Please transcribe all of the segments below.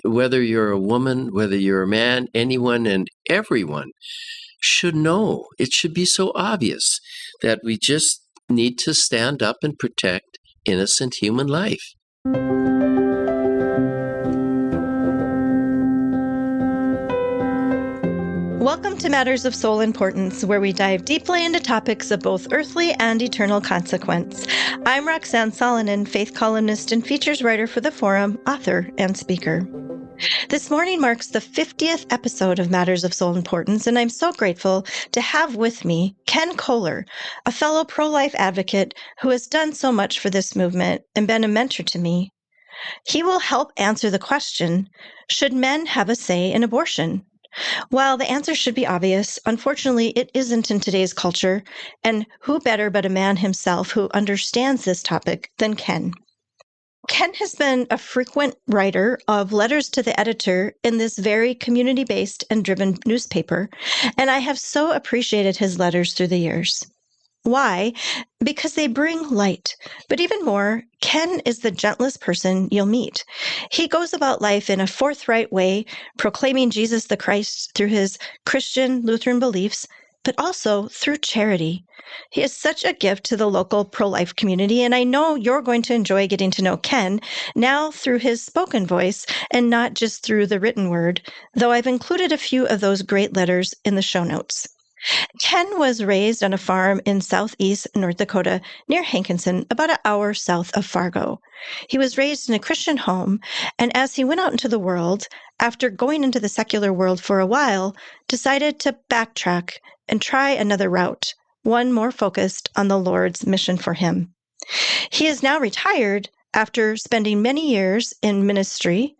whether you're a woman, whether you're a man, anyone and everyone should know. It should be so obvious that we just need to stand up and protect innocent human life. Welcome to Matters of Soul Importance, where we dive deeply into topics of both earthly and eternal consequence. I'm Roxanne Solonen, faith columnist and features writer for the Forum, author, and speaker. This morning marks the 50th episode of Matters of Soul Importance, and I'm so grateful to have with me Ken Koehler, a fellow pro-life advocate who has done so much for this movement and been a mentor to me. He will help answer the question, should men have a say in abortion? While the answer should be obvious, unfortunately, it isn't in today's culture, and who better but a man himself who understands this topic than Ken? Ken has been a frequent writer of letters to the editor in this very community-based and driven newspaper, and I have so appreciated his letters through the years. Why? Because they bring light. But even more, Ken is the gentlest person you'll meet. He goes about life in a forthright way, proclaiming Jesus the Christ through his Christian Lutheran beliefs, but also through charity. He is such a gift to the local pro-life community, and I know you're going to enjoy getting to know Ken now through his spoken voice and not just through the written word, though I've included a few of those great letters in the show notes. Ken was raised on a farm in southeast North Dakota near Hankinson, about an hour south of Fargo. He was raised in a Christian home, and as he went out into the world, after going into the secular world for a while, decided to backtrack and try another route, one more focused on the Lord's mission for him. He is now retired after spending many years in ministry,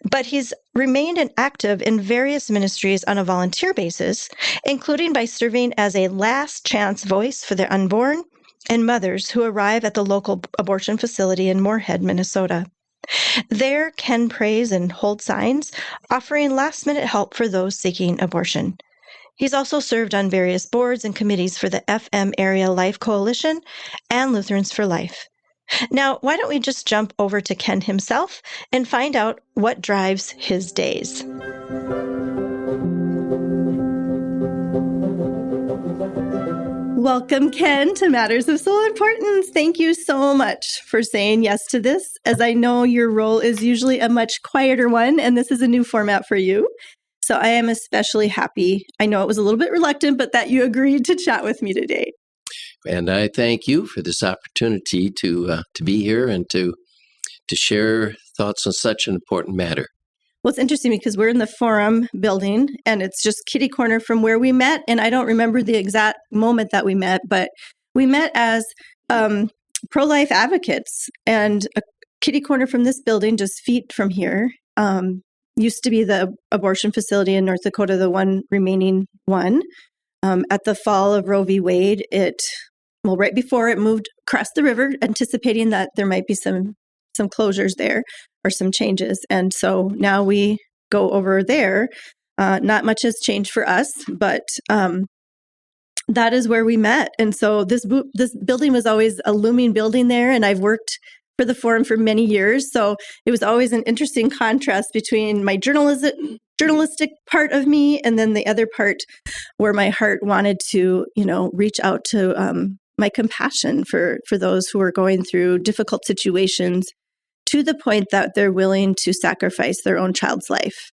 but he's remained active in various ministries on a volunteer basis, including by serving as a last chance voice for the unborn and mothers who arrive at the local abortion facility in Moorhead, Minnesota. There, Ken prays and holds signs, offering last-minute help for those seeking abortion. He's also served on various boards and committees for the FM Area Life Coalition and Lutherans for Life. Now, why don't we just jump over to Ken himself and find out what drives his days. Welcome, Ken, to Matters of Soul Importance. Thank you so much for saying yes to this, as I know your role is usually a much quieter one, and this is a new format for you. So I am especially happy. I know it was a little bit reluctant, but that you agreed to chat with me today. And I thank you for this opportunity to be here and to share thoughts on such an important matter. Well, it's interesting because we're in the Forum building, and it's just kitty corner from where we met. And I don't remember the exact moment that we met, but we met as pro-life advocates. And a kitty corner from this building, just feet from here, used to be the abortion facility in North Dakota, the one remaining one. At the fall of Roe v. Wade, right before it moved across the river, anticipating that there might be some closures there or some changes. And so now we go over there. Not much has changed for us, but that is where we met. And so this building was always a looming building there, and I've worked for the Forum for many years. So it was always an interesting contrast between my journalistic part of me and then the other part where my heart wanted to, reach out to my compassion for those who are going through difficult situations to the point that they're willing to sacrifice their own child's life.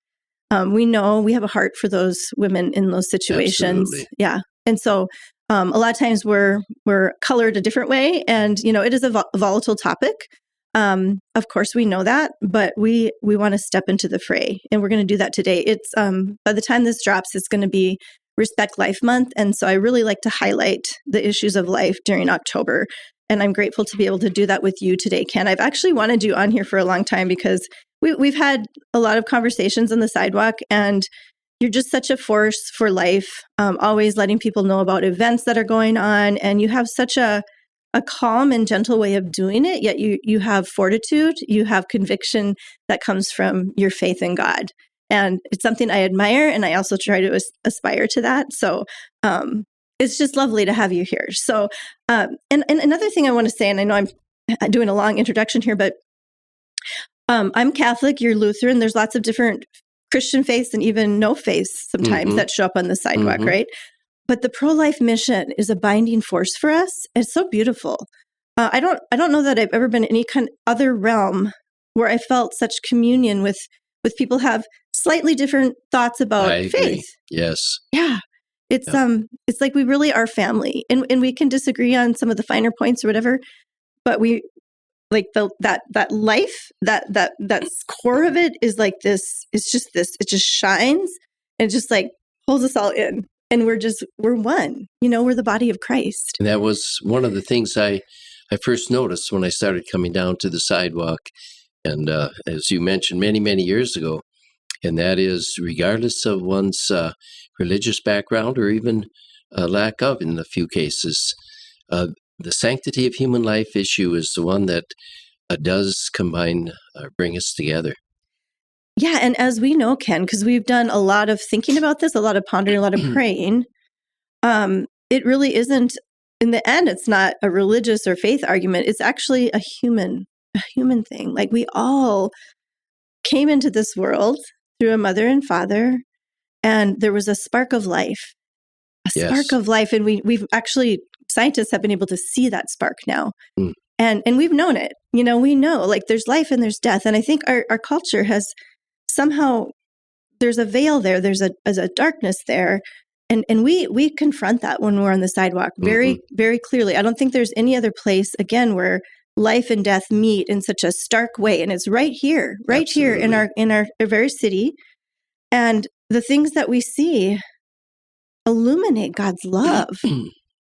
We know we have a heart for those women in those situations. Absolutely. Yeah. And so a lot of times we're colored a different way, and, it is a volatile topic. Of course, we know that, but we want to step into the fray, and we're going to do that today. It's by the time this drops, it's going to be Respect Life Month. And so I really like to highlight the issues of life during October. And I'm grateful to be able to do that with you today, Ken. I've actually wanted you on here for a long time because we've had a lot of conversations on the sidewalk, and you're just such a force for life, always letting people know about events that are going on. And you have such a calm and gentle way of doing it, yet you have fortitude, you have conviction that comes from your faith in God. And it's something I admire, and I also try to aspire to that. So it's just lovely to have you here. So, and another thing I want to say, and I know I'm doing a long introduction here, but I'm Catholic, you're Lutheran. There's lots of different Christian faiths and even no faiths sometimes that show up on the sidewalk, right? But the pro-life mission is a binding force for us. It's so beautiful. I don't know that I've ever been in any kind of other realm where I felt such communion with people have slightly different thoughts about faith. Yes. Yeah. It's like we really are family, and we can disagree on some of the finer points or whatever, but we like that life, that core of it is like this. It's just this. It just shines and just like pulls us all in, and we're one. We're the body of Christ. And that was one of the things I first noticed when I started coming down to the sidewalk, and as you mentioned, many, many years ago, and that is regardless of one's religious background or even lack of in a few cases, the sanctity of human life issue is the one that does combine, bring us together. Yeah, and as we know, Ken, because we've done a lot of thinking about this, a lot of pondering, a lot of praying, it really isn't, in the end, it's not a religious or faith argument. It's actually a human thing. Like we all came into this world through a mother and father, and there was a spark of life, spark of life. And we've actually, scientists have been able to see that spark now. And we've known it. We know like there's life and there's death. And I think our culture has somehow, there's a veil there. There's a darkness there. And we confront that when we're on the sidewalk very, very clearly. I don't think there's any other place, again, where life and death meet in such a stark way. And it's right here in our very city. And the things that we see illuminate God's love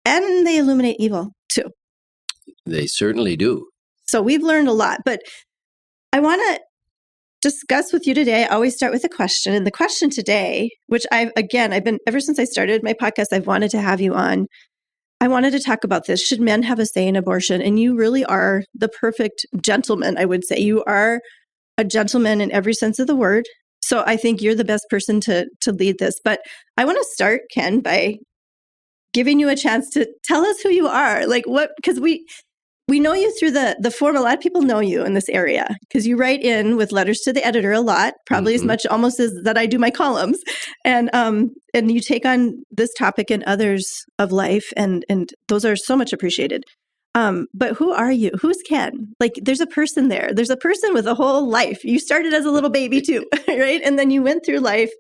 and they illuminate evil too. They certainly do. So we've learned a lot, but I want to discuss with you today. I always start with a question. And the question today, which I've been, ever since I started my podcast, I've wanted to have you on. I wanted to talk about this. Should men have a say in abortion? And you really are the perfect gentleman, I would say. You are a gentleman in every sense of the word. So I think you're the best person to lead this. But I want to start, Ken, by giving you a chance to tell us who you are. Like what, because we know you through the forum. A lot of people know you in this area because you write in with letters to the editor a lot, probably as much almost as that I do my columns. And you take on this topic and others of life, and those are so much appreciated. But who are you? Who's Ken? Like there's a person there. There's a person with a whole life. You started as a little baby too, right? And then you went through life.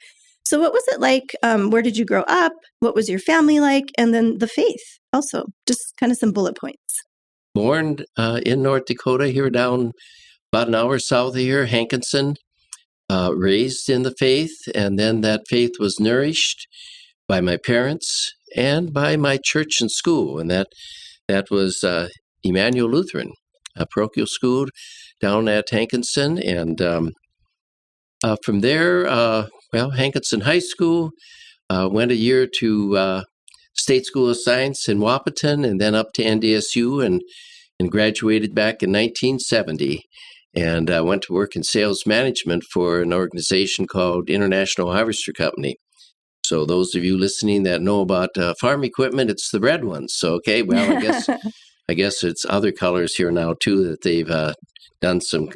So what was it like? Where did you grow up? What was your family like? And then the faith also, just kind of some bullet points. Born in North Dakota, here down about an hour south of here, Hankinson, raised in the faith, and then that faith was nourished by my parents and by my church and school, and that was Emmanuel Lutheran, a parochial school down at Hankinson, and from there, Hankinson High School, went a year to State School of Science in Wahpeton, and then up to NDSU, and graduated back in 1970. And I went to work in sales management for an organization called International Harvester Company. So those of you listening that know about farm equipment, it's the red ones. So okay, well, I guess it's other colors here now too that they've done some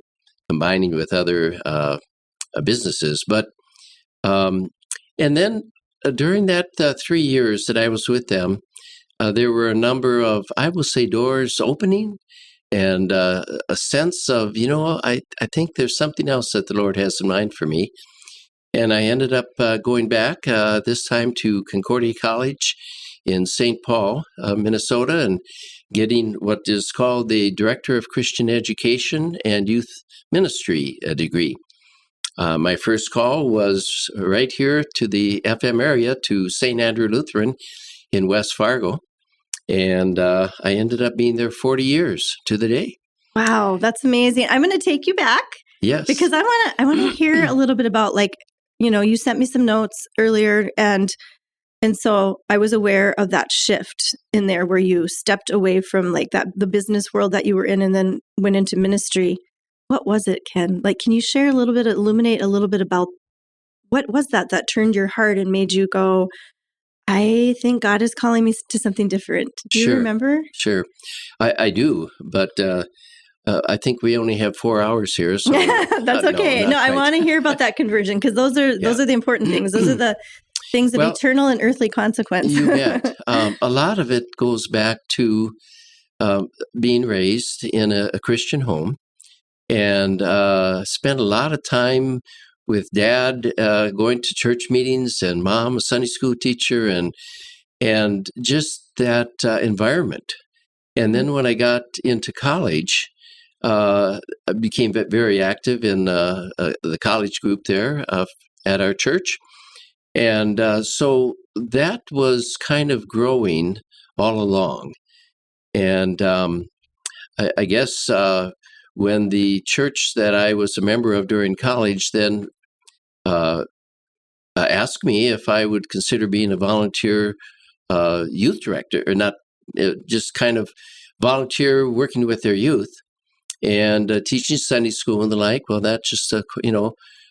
combining with other businesses. But and then during that 3 years that I was with them, there were a number of, I will say, doors opening and a sense of, I think there's something else that the Lord has in mind for me. And I ended up going back this time to Concordia College in St. Paul, Minnesota, and getting what is called the Director of Christian Education and Youth Ministry degree. My first call was right here to the FM area to St. Andrew Lutheran in West Fargo. And I ended up being there 40 years to the day. Wow, that's amazing. I'm going to take you back. Yes. Because I want to hear a little bit about, like, you sent me some notes earlier, and so I was aware of that shift in there where you stepped away from like that, the business world that you were in, and then went into ministry. What was it, Ken? Like, can you share a little bit, illuminate a little bit about what was that turned your heart and made you go, I think God is calling me to something different. Do you remember? Sure. I do. But I think we only have 4 hours here, so that's okay. No, I want to hear about that conversion, because those are the important things. Those are the things of eternal and earthly consequence. You bet. A lot of it goes back to being raised in a Christian home, and spent a lot of time with Dad going to church meetings, and Mom, a Sunday school teacher, and just that environment. And then when I got into college, I became very active in the college group there at our church. And so that was kind of growing all along. And I guess when the church that I was a member of during college then asked me if I would consider being a volunteer youth director, or not, just kind of volunteer working with their youth and teaching Sunday school and the like. Well, that just,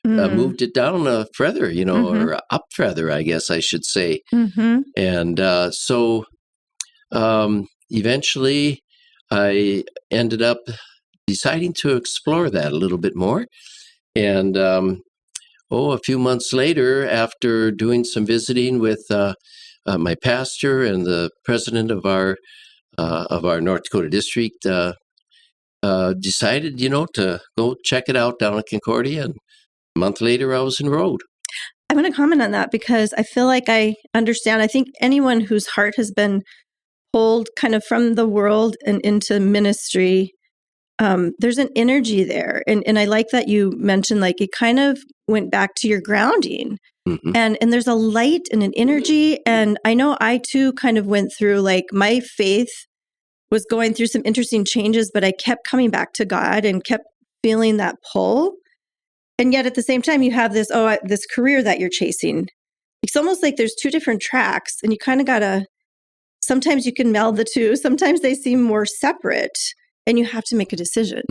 moved it down further, or up further, I guess I should say. And so eventually I ended up deciding to explore that a little bit more. And a few months later, after doing some visiting with my pastor and the president of our North Dakota district, decided, to go check it out down at Concordia. And a month later, I was enrolled. I want to comment on that because I feel like I understand. I think anyone whose heart has been pulled kind of from the world and into ministry, there's an energy there. And I like that you mentioned, like, it kind of went back to your grounding. And there's a light and an energy. And I know I too kind of went through, like, my faith was going through some interesting changes, but I kept coming back to God and kept feeling that pull. And yet at the same time, you have this career that you're chasing. It's almost like there's two different tracks, and you kind of gotta, sometimes you can meld the two. Sometimes they seem more separate, and you have to make a decision.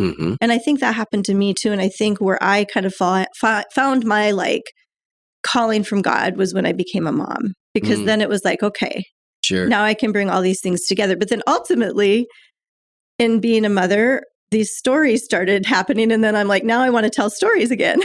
And I think that happened to me too. And I think where I kind of found my, like, calling from God was when I became a mom, because then it was like, okay, sure, now I can bring all these things together. But then ultimately, in being a mother, these stories started happening. And then I'm like, now I want to tell stories again.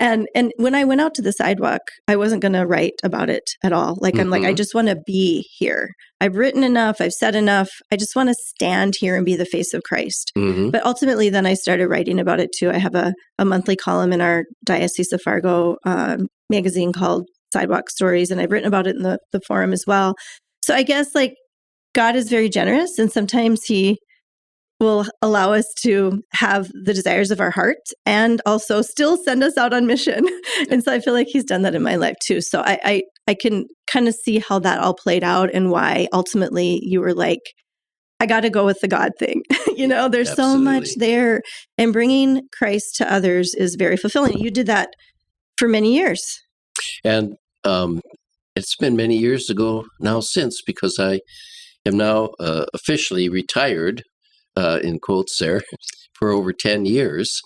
And when I went out to the sidewalk, I wasn't going to write about it at all. Like, I'm like, I just want to be here. I've written enough. I've said enough. I just want to stand here and be the face of Christ. But ultimately, then I started writing about it too. I have a monthly column in our Diocese of Fargo magazine called Sidewalk Stories. And I've written about it in the forum as well. So I guess, like, God is very generous, and sometimes He will allow us to have the desires of our heart and also still send us out on mission. And so I feel like He's done that in my life too. So I can kind of see how that all played out and why ultimately you were like, I got to go with the God thing. There's Absolutely. So much there, and bringing Christ to others is very fulfilling. You did that for many years. And it's been many years ago now since, because I am now officially retired, in quotes there, for over 10 years.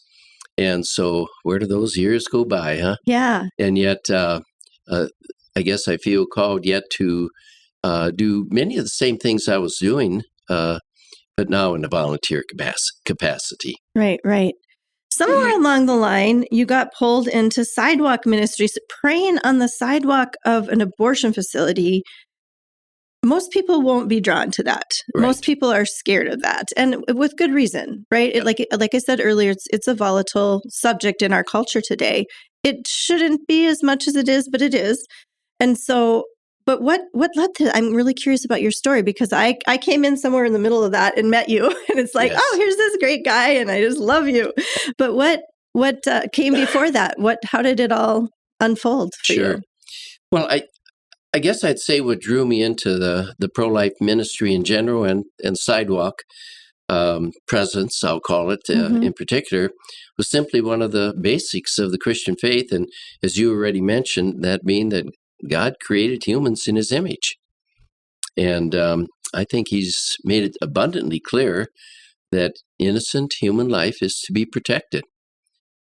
And so where do those years go by, huh? Yeah. And yet, I guess I feel called yet to do many of the same things I was doing, but now in a volunteer capacity. Right. Somewhere along the line, you got pulled into sidewalk ministries, praying on the sidewalk of an abortion facility. Most people won't be drawn to that. Right. Most people are scared of that, and with good reason, right? Yep. Like I said earlier, it's a volatile subject in our culture today. It shouldn't be as much as it is, but it is. And so, but what led to that? I'm really curious about your story, because I came in somewhere in the middle of that and met you, and it's like, yes, oh, here's this great guy, and I just love you. But what came before that? How did it all unfold for you? Well, I guess I'd say what drew me into the pro-life ministry in general and sidewalk presence, I'll call it, in particular, was simply one of the basics of the Christian faith. And as you already mentioned, that being that God created humans in His image. And I think He's made it abundantly clear that innocent human life is to be protected.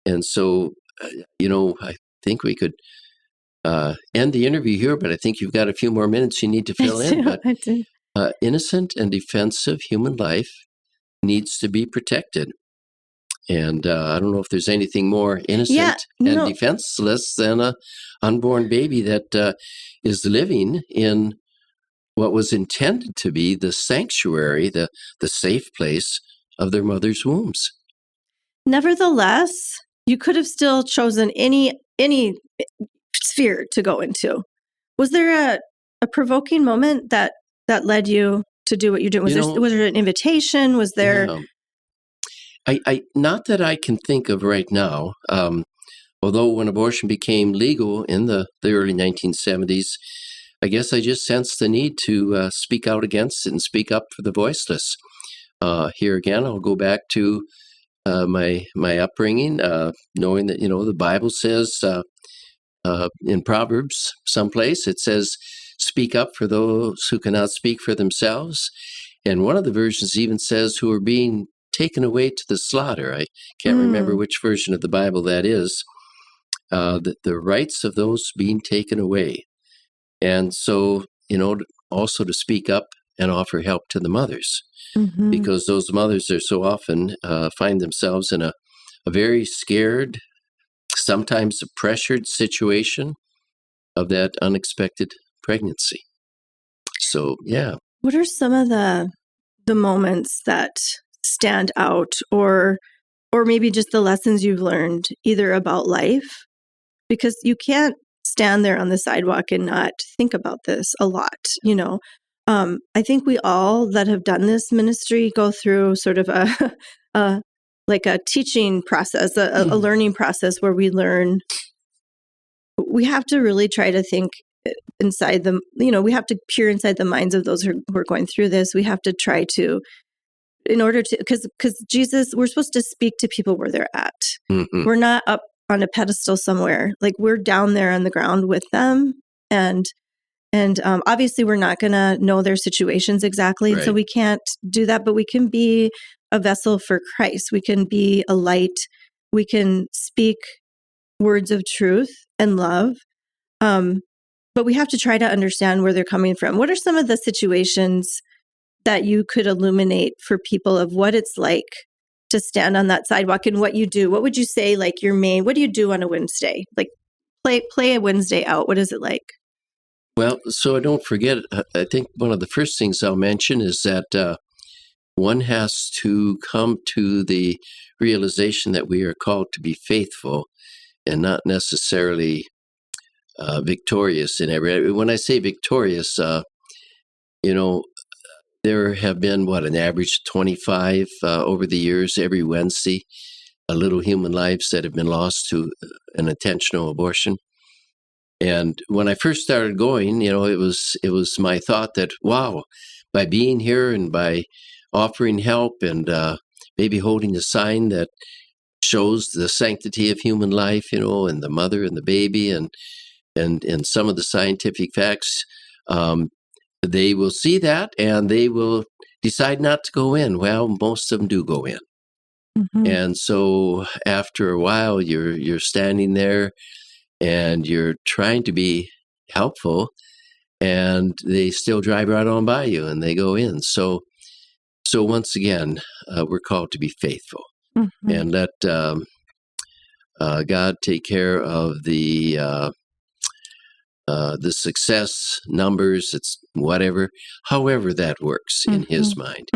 And so, I think we could end the interview here, but I think you've got a few more minutes you need to fill in. But innocent and defensive human life needs to be protected. And I don't know if there's anything more innocent and defenseless than a unborn baby that is living in what was intended to be the sanctuary, the safe place of their mother's wombs. Nevertheless, you could have still chosen any sphere to go into. Was there a provoking moment that led you to do what you did? Was there an invitation? Was there? Yeah. I not that I can think of right now. Although when abortion became legal in the early 1970s, I guess I just sensed the need to speak out against it and speak up for the voiceless. Here again, I'll go back to my upbringing, knowing that the Bible says in Proverbs someplace it says, "Speak up for those who cannot speak for themselves," and one of the versions even says, "Who are being taken away to the slaughter." I can't remember which version of the Bible that is. The rights of those being taken away. And so, also to speak up and offer help to the mothers, because those mothers are so often find themselves in a very scared, sometimes a pressured situation of that unexpected pregnancy. So, yeah. What are some of the moments that stand out, or maybe just the lessons you've learned either about life? Because you can't stand there on the sidewalk and not think about this a lot, I think we all that have done this ministry go through sort of a teaching process, a learning process where we learn. We have to really try to think inside them, we have to peer inside the minds of those who are going through this. We have to try to, in order to, because Jesus, we're supposed to speak to people where they're at. We're not up on a pedestal somewhere. Like, we're down there on the ground with them. And obviously we're not going to know their situations exactly. Right. So we can't do that, but we can be a vessel for Christ. We can be a light. We can speak words of truth and love. But we have to try to understand where they're coming from. What are some of the situations that you could illuminate for people of what it's like to stand on that sidewalk and what you do? What would you say, like, what do you do on a Wednesday? Like, play a Wednesday out. What is it like? Well, so I don't forget, I think one of the first things I'll mention is that one has to come to the realization that we are called to be faithful and not necessarily victorious in every. When I say victorious, there have been, an average 25 over the years, every Wednesday, little human lives that have been lost to an intentional abortion. And when I first started going, it was my thought that, wow, by being here and by offering help and maybe holding a sign that shows the sanctity of human life, and the mother and the baby and some of the scientific facts, they will see that and they will decide not to go in. Well, most of them do go in. And so after a while, you're standing there and you're trying to be helpful, and they still drive right on by you and they go in. So once again, we're called to be faithful and let God take care of the success numbers. It's however that works in His mind.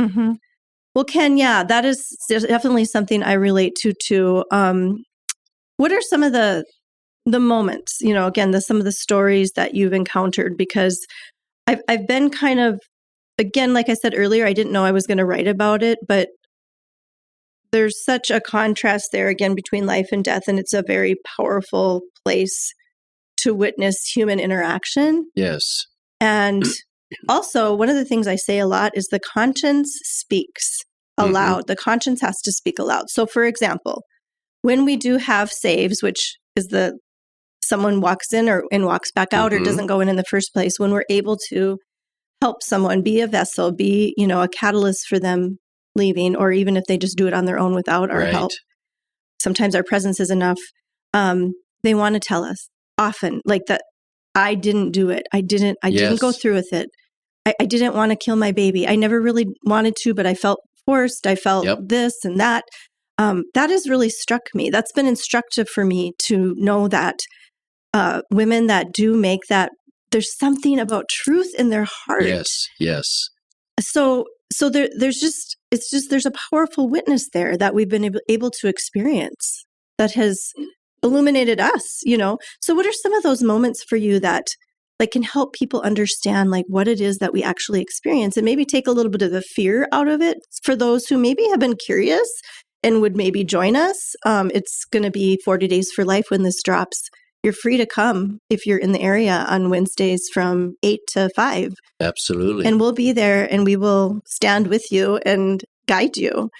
Well, Ken, that is definitely something I relate to too. What are some of the moments, again, some of the stories that you've encountered? Because I've been kind of, again, like I said earlier, I didn't know I was going to write about it, but there's such a contrast there again between life and death, and it's a very powerful place to witness human interaction. Yes. And also, one of the things I say a lot is the conscience speaks aloud. The conscience has to speak aloud. So, for example, when we do have saves, which is someone walks in and walks back out or doesn't go in the first place, when we're able to help someone, be a vessel, be, a catalyst for them leaving, or even if they just do it on their own without our help, sometimes our presence is enough. They want to tell us often, like, that I didn't do it. I didn't go through with it. I didn't want to kill my baby. I never really wanted to, but I felt forced. I felt this and that. that has really struck me. That's been instructive for me to know that women that do make that, there's something about truth in their heart. Yes. So there's a powerful witness there that we've been able to experience that has illuminated us, So what are some of those moments for you that like can help people understand like what it is that we actually experience and maybe take a little bit of the fear out of it for those who maybe have been curious and would maybe join us? It's going to be 40 Days for Life when this drops. You're free to come if you're in the area on Wednesdays from 8 to 5. Absolutely. And we'll be there and we will stand with you and guide you.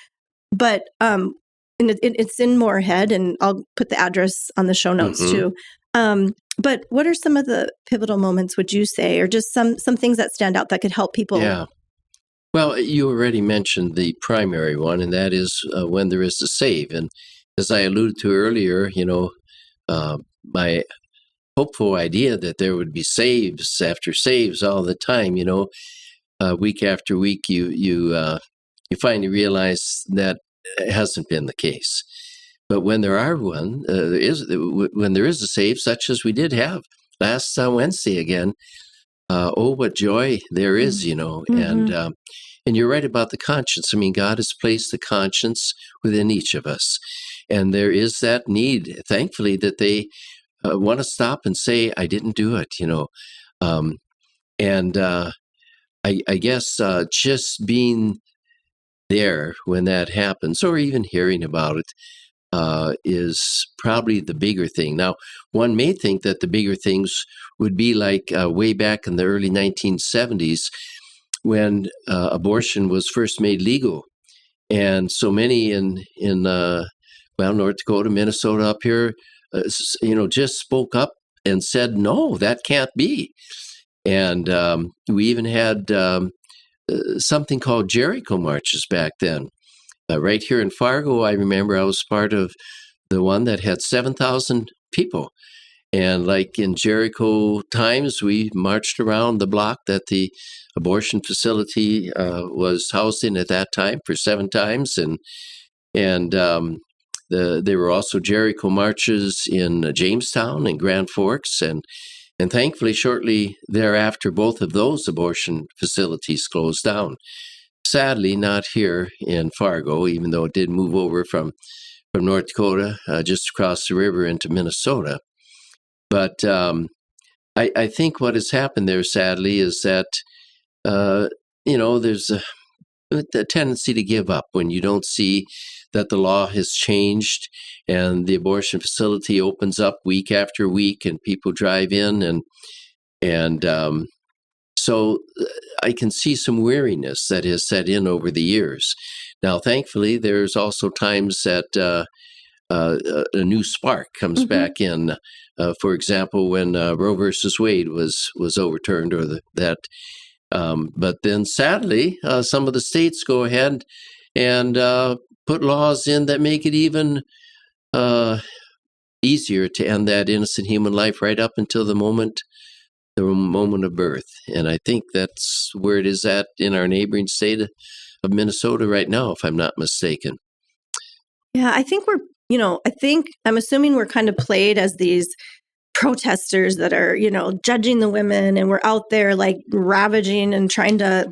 But and it's in Moorhead, and I'll put the address on the show notes too. But what are some of the pivotal moments, would you say, or just some things that stand out that could help people? Yeah. Well, you already mentioned the primary one, and that is when there is a save. And as I alluded to earlier, my hopeful idea that there would be saves after saves all the time, week after week, you finally realize that it hasn't been the case. But when there are when there is a save, such as we did have last Wednesday again, what joy there is, and you're right about the conscience. I mean, God has placed the conscience within each of us, and there is that need, thankfully, that they want to stop and say, "I didn't do it," I guess just being there when that happens, or even hearing about it, is probably the bigger thing. Now, one may think that the bigger things would be like way back in the early 1970s when abortion was first made legal. And so many in North Dakota, Minnesota up here, just spoke up and said, no, that can't be. And we even had something called Jericho marches back then. Right here in Fargo, I remember I was part of the one that had 7,000 people. And like in Jericho times, we marched around the block that the abortion facility was housed in at that time for 7 times. And there were also Jericho marches in Jamestown and Grand Forks. And thankfully, shortly thereafter, both of those abortion facilities closed down. Sadly, not here in Fargo, even though it did move over from North Dakota, just across the river into Minnesota. But I think what has happened there, sadly, is that, there's a tendency to give up when you don't see that the law has changed and the abortion facility opens up week after week and people drive in and so I can see some weariness that has set in over the years. Now, thankfully, there's also times that a new spark comes back in. For example, when Roe versus Wade was overturned, but then sadly, some of the states go ahead and put laws in that make it even easier to end that innocent human life right up until the moment of birth. And I think that's where it is at in our neighboring state of Minnesota right now, if I'm not mistaken. Yeah, I think I'm assuming we're kind of played as these protesters that are, judging the women, and we're out there like ravaging and trying to,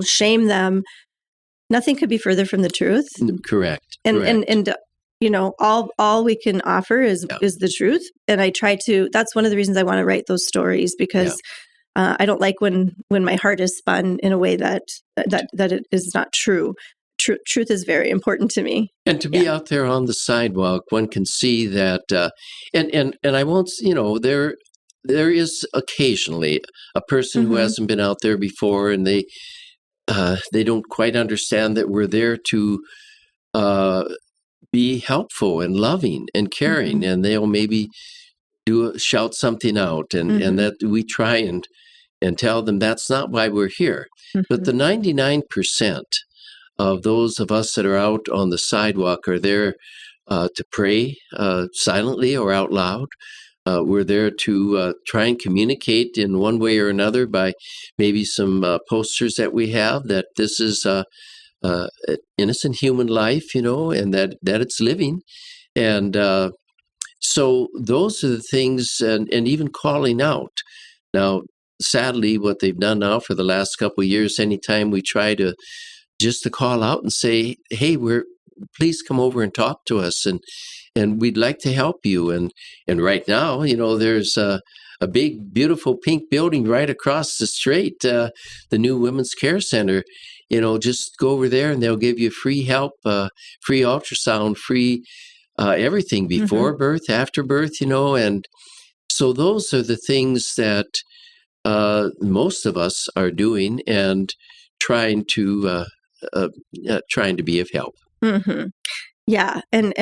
shame them. Nothing could be further from the truth. Correct. And all we can offer is the truth. And I try to, that's one of the reasons I want to write those stories, because I don't like when my heart is spun in a way that it is not true. Truth is very important to me. And to be out there on the sidewalk, one can see that, and I won't, there is occasionally a person who hasn't been out there before, and they don't quite understand that we're there to be helpful and loving and caring, and they'll maybe shout something out, and that we try and tell them that's not why we're here. But the 99% of those of us that are out on the sidewalk are there to pray silently or out loud. We're there to try and communicate in one way or another by maybe some posters that we have that this is innocent human life, and that it's living. And so those are the things, and even calling out. Now, sadly, what they've done now for the last couple of years, anytime we try to call out and say, hey, please come over and talk to us, and we'd like to help you. And right now, there's a big, beautiful pink building right across the street, the new Women's Care Center. Just go over there and they'll give you free help, free ultrasound, free everything before birth, after birth, and so those are the things that most of us are doing and trying to be of help. Mm-hmm. Yeah, and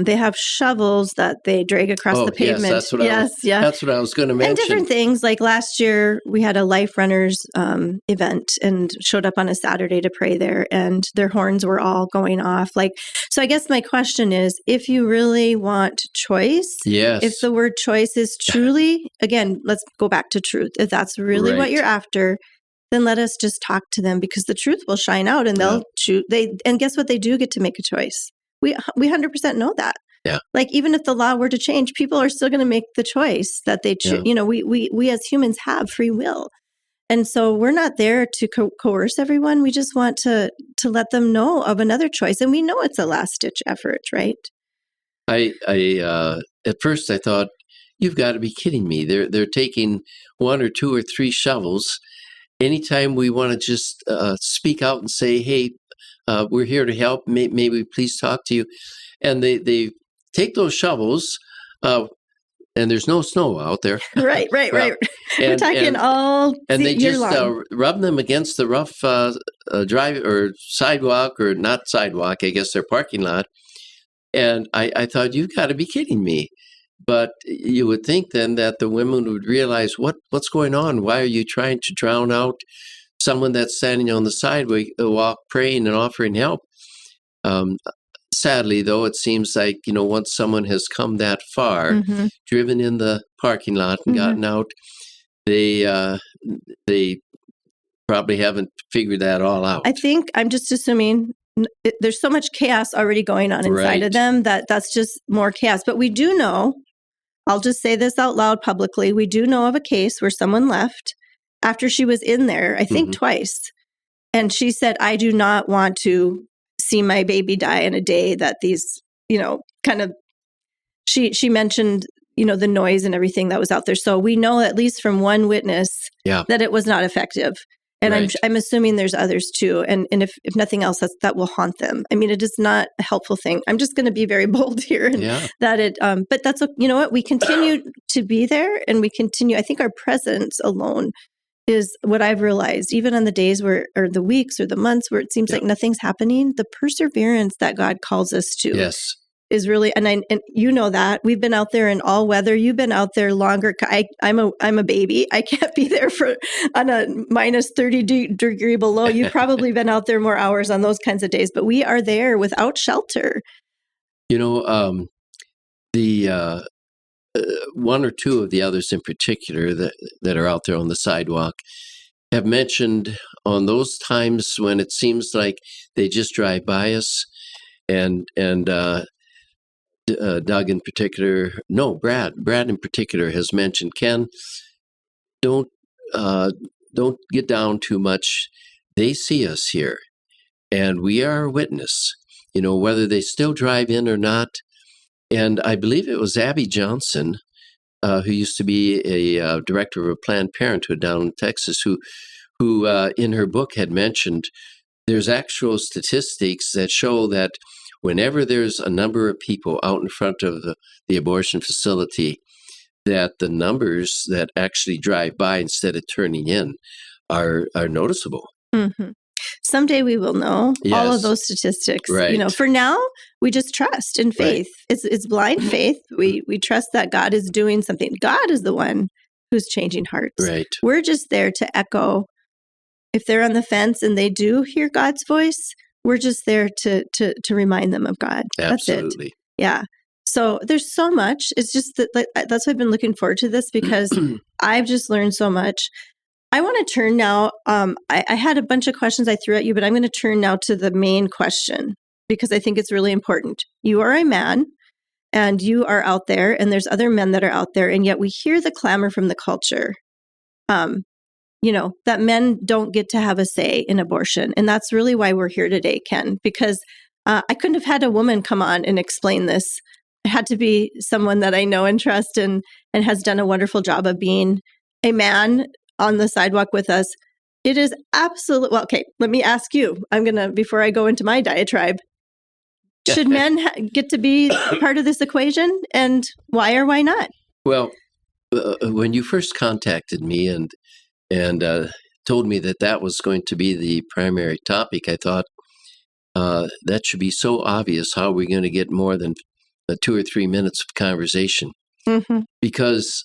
they have shovels that they drag across the pavement. Yes, that's what I was going to mention. And different things. Like last year, we had a Life Runners event and showed up on a Saturday to pray there, and their horns were all going off. So I guess my question is, if you really want choice, yes, if the word choice is truly, again, let's go back to truth. If that's really what you're after, then let us just talk to them, because the truth will shine out, and they'll choose. And guess what? They do get to make a choice. We 100% know that. Yeah. Even if the law were to change, people are still going to make the choice that they choose. Yeah. We as humans have free will. And so we're not there to coerce everyone. We just want to let them know of another choice. And we know it's a last-ditch effort, right? I at first I thought, you've got to be kidding me. They're taking 1 or 2 or 3 shovels. Anytime we want to just speak out and say, hey, we're here to help, may we please talk to you. And they take those shovels, and there's no snow out there. Right. We're talking all and they year just long. Rub them against the rough drive or sidewalk, or not sidewalk, I guess their parking lot. And I thought, you've got to be kidding me. But you would think then that the women would realize what's going on. Why are you trying to drown out someone that's standing on the sidewalk praying and offering help? Sadly, though, it seems like, once someone has come that far, driven in the parking lot and gotten out, they probably haven't figured that all out. I think I'm just assuming there's so much chaos already going on inside of them that's just more chaos. But we do know, I'll just say this out loud publicly, we do know of a case where someone left after she was in there, I think twice. And she said, I do not want to see my baby die in a day that these, kind of, she mentioned, the noise and everything that was out there. So we know at least from one witness that it was not effective. And I'm assuming there's others too. And if nothing else, that will haunt them. I mean, it is not a helpful thing. I'm just going to be very bold here. But that's, you know what, we continue to be there, and we continue. I think our presence alone is what I've realized, even on the days or the weeks or the months where it seems like nothing's happening, the perseverance that God calls us to is really, and you know that we've been out there in all weather. You've been out there longer. I'm a baby. I can't be there on a minus 30 degree below. You've probably been out there more hours on those kinds of days, but we are there without shelter. The 1 or 2 of the others in particular that are out there on the sidewalk have mentioned on those times when it seems like they just drive by us, and Doug in particular, Brad in particular has mentioned, Ken, don't get down too much. They see us here, and we are a witness, whether they still drive in or not. And I believe it was Abby Johnson, who used to be a director of Planned Parenthood down in Texas, who in her book had mentioned there's actual statistics that show that whenever there's a number of people out in front of the abortion facility, that the numbers that actually drive by instead of turning in are noticeable. Mm-hmm. Someday we will know all of those statistics. Right. For now, we just trust in faith. Right. It's blind faith. We trust that God is doing something. God is the one who's changing hearts. Right. We're just there to echo. If they're on the fence and they do hear God's voice, we're just there to remind them of God. Absolutely. That's it. Yeah. So there's so much. It's just that that's why I've been looking forward to this, because I've just learned so much. I want to turn now. I had a bunch of questions I threw at you, but I'm going to turn now to the main question because I think it's really important. You are a man and you are out there, and there's other men that are out there, and yet we hear the clamor from the culture, that men don't get to have a say in abortion. And that's really why we're here today, Ken, because I couldn't have had a woman come on and explain this. It had to be someone that I know and trust and has done a wonderful job of being a man on the sidewalk with us. It is absolute. Well, okay, let me ask you. Before I go into my diatribe, should men get to be part of this equation, and why or why not? Well, when you first contacted me and told me that was going to be the primary topic, I thought that should be so obvious. How are we going to get more than 2 or 3 minutes of conversation? Mm-hmm. Because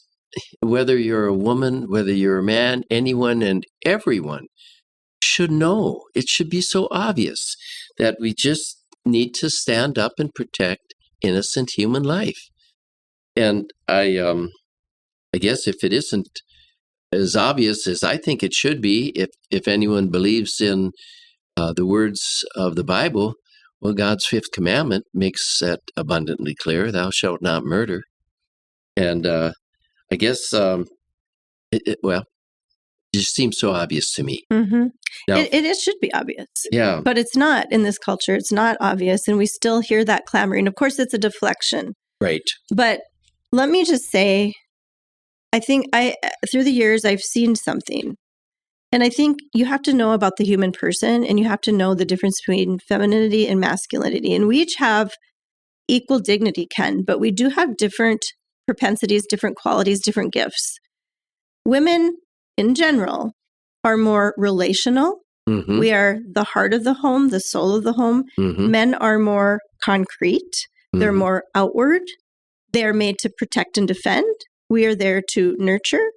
whether you're a woman, whether you're a man, anyone and everyone should know. It should be so obvious that we just need to stand up and protect innocent human life. And I guess if it isn't as obvious as I think it should be, if anyone believes in the words of the Bible, well, God's 5th commandment makes that abundantly clear: "Thou shalt not murder." And I guess, it just seems so obvious to me. Mm-hmm. Now, it should be obvious. Yeah. But it's not in this culture. It's not obvious. And we still hear that clamoring. Of course, it's a deflection. Right. But let me just say, I think through the years, I've seen something. And I think you have to know about the human person, and you have to know the difference between femininity and masculinity. And we each have equal dignity, Ken, but we do have different propensities, different qualities, different gifts. Women, in general, are more relational. Mm-hmm. We are the heart of the home, the soul of the home. Mm-hmm. Men are more concrete. They're Mm-hmm. more outward. They're made to protect and defend. We are there to nurture.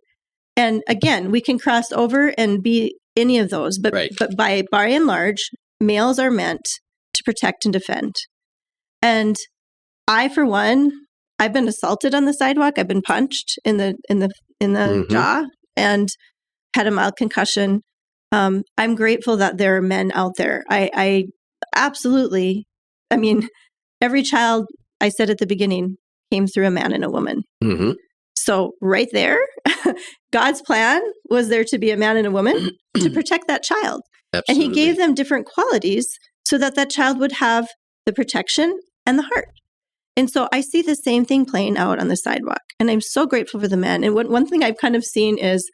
And again, we can cross over and be any of those. But, Right. but by and large, males are meant to protect and defend. And I, for one, I've been assaulted on the sidewalk. I've been punched in the Mm-hmm. jaw and had a mild concussion. I'm grateful that there are men out there. I absolutely, every child, I said at the beginning, came through a man and a woman. Mm-hmm. So right there, God's plan was there to be a man and a woman to protect that child. Absolutely. And he gave them different qualities so that child would have the protection and the heart. And so I see the same thing playing out on the sidewalk. And I'm so grateful for the men. And one thing I've kind of seen is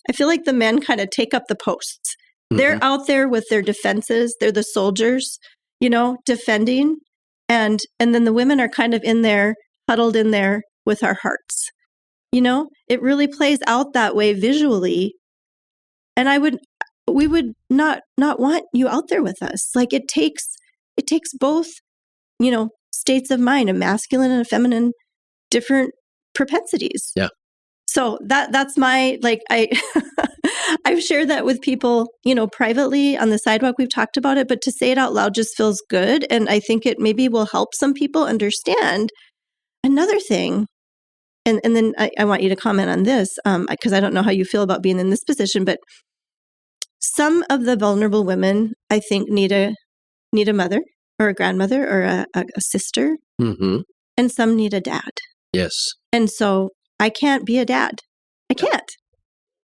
I feel like the men kind of take up the posts. Mm-hmm. They're out there with their defenses. They're the soldiers, defending. And then the women are kind of in there, huddled in there with our hearts. It really plays out that way visually. And we would not want you out there with us. Like it takes both, states of mind, a masculine and a feminine, different propensities. Yeah. So that's my, I've shared that with people, privately on the sidewalk. We've talked about it, but to say it out loud just feels good. And I think it maybe will help some people understand. Another thing, and then I want you to comment on this, because I don't know how you feel about being in this position, but some of the vulnerable women, I think, need a mother or a grandmother or a sister, Mm-hmm. and some need a dad. Yes. And so I can't be a dad. I can't.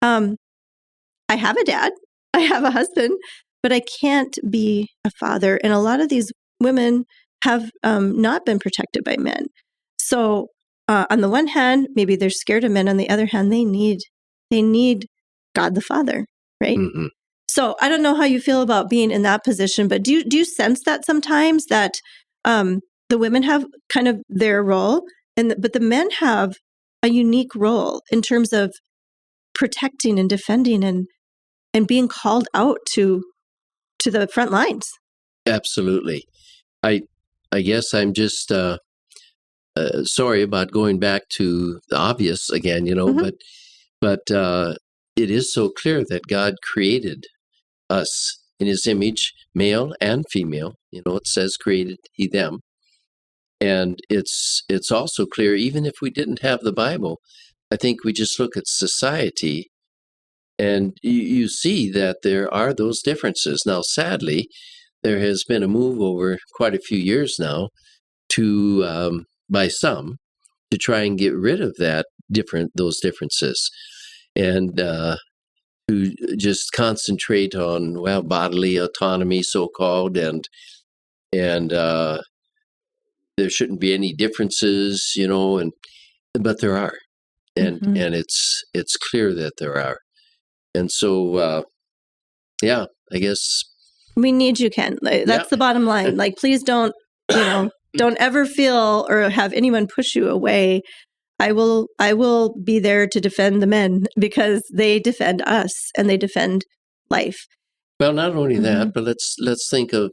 I have a dad. I have a husband, but I can't be a father. And a lot of these women have not been protected by men. So on the one hand, maybe they're scared of men. On the other hand, they need God the Father, right? Mm-hmm. So I don't know how you feel about being in that position, but do you sense that sometimes that the women have kind of their role, but the men have a unique role in terms of protecting and defending and being called out to the front lines? Absolutely. I guess I'm just sorry about going back to the obvious again, Mm-hmm. but it is so clear that God created us in his image, male and female. It says created he them. And it's also clear, even if we didn't have the Bible, I think we just look at society you see that there are those differences. Now, sadly, there has been a move over quite a few years now to, by some, to try and get rid of those differences, and to just concentrate on, well, bodily autonomy, so-called, and there shouldn't be any differences, but there are, and it's clear that there are, and so I guess we need you, Ken. That's the bottom line. Like, please don't don't ever feel or have anyone push you away. I will be there to defend the men because they defend us and they defend life. Well, not only that, but let's think of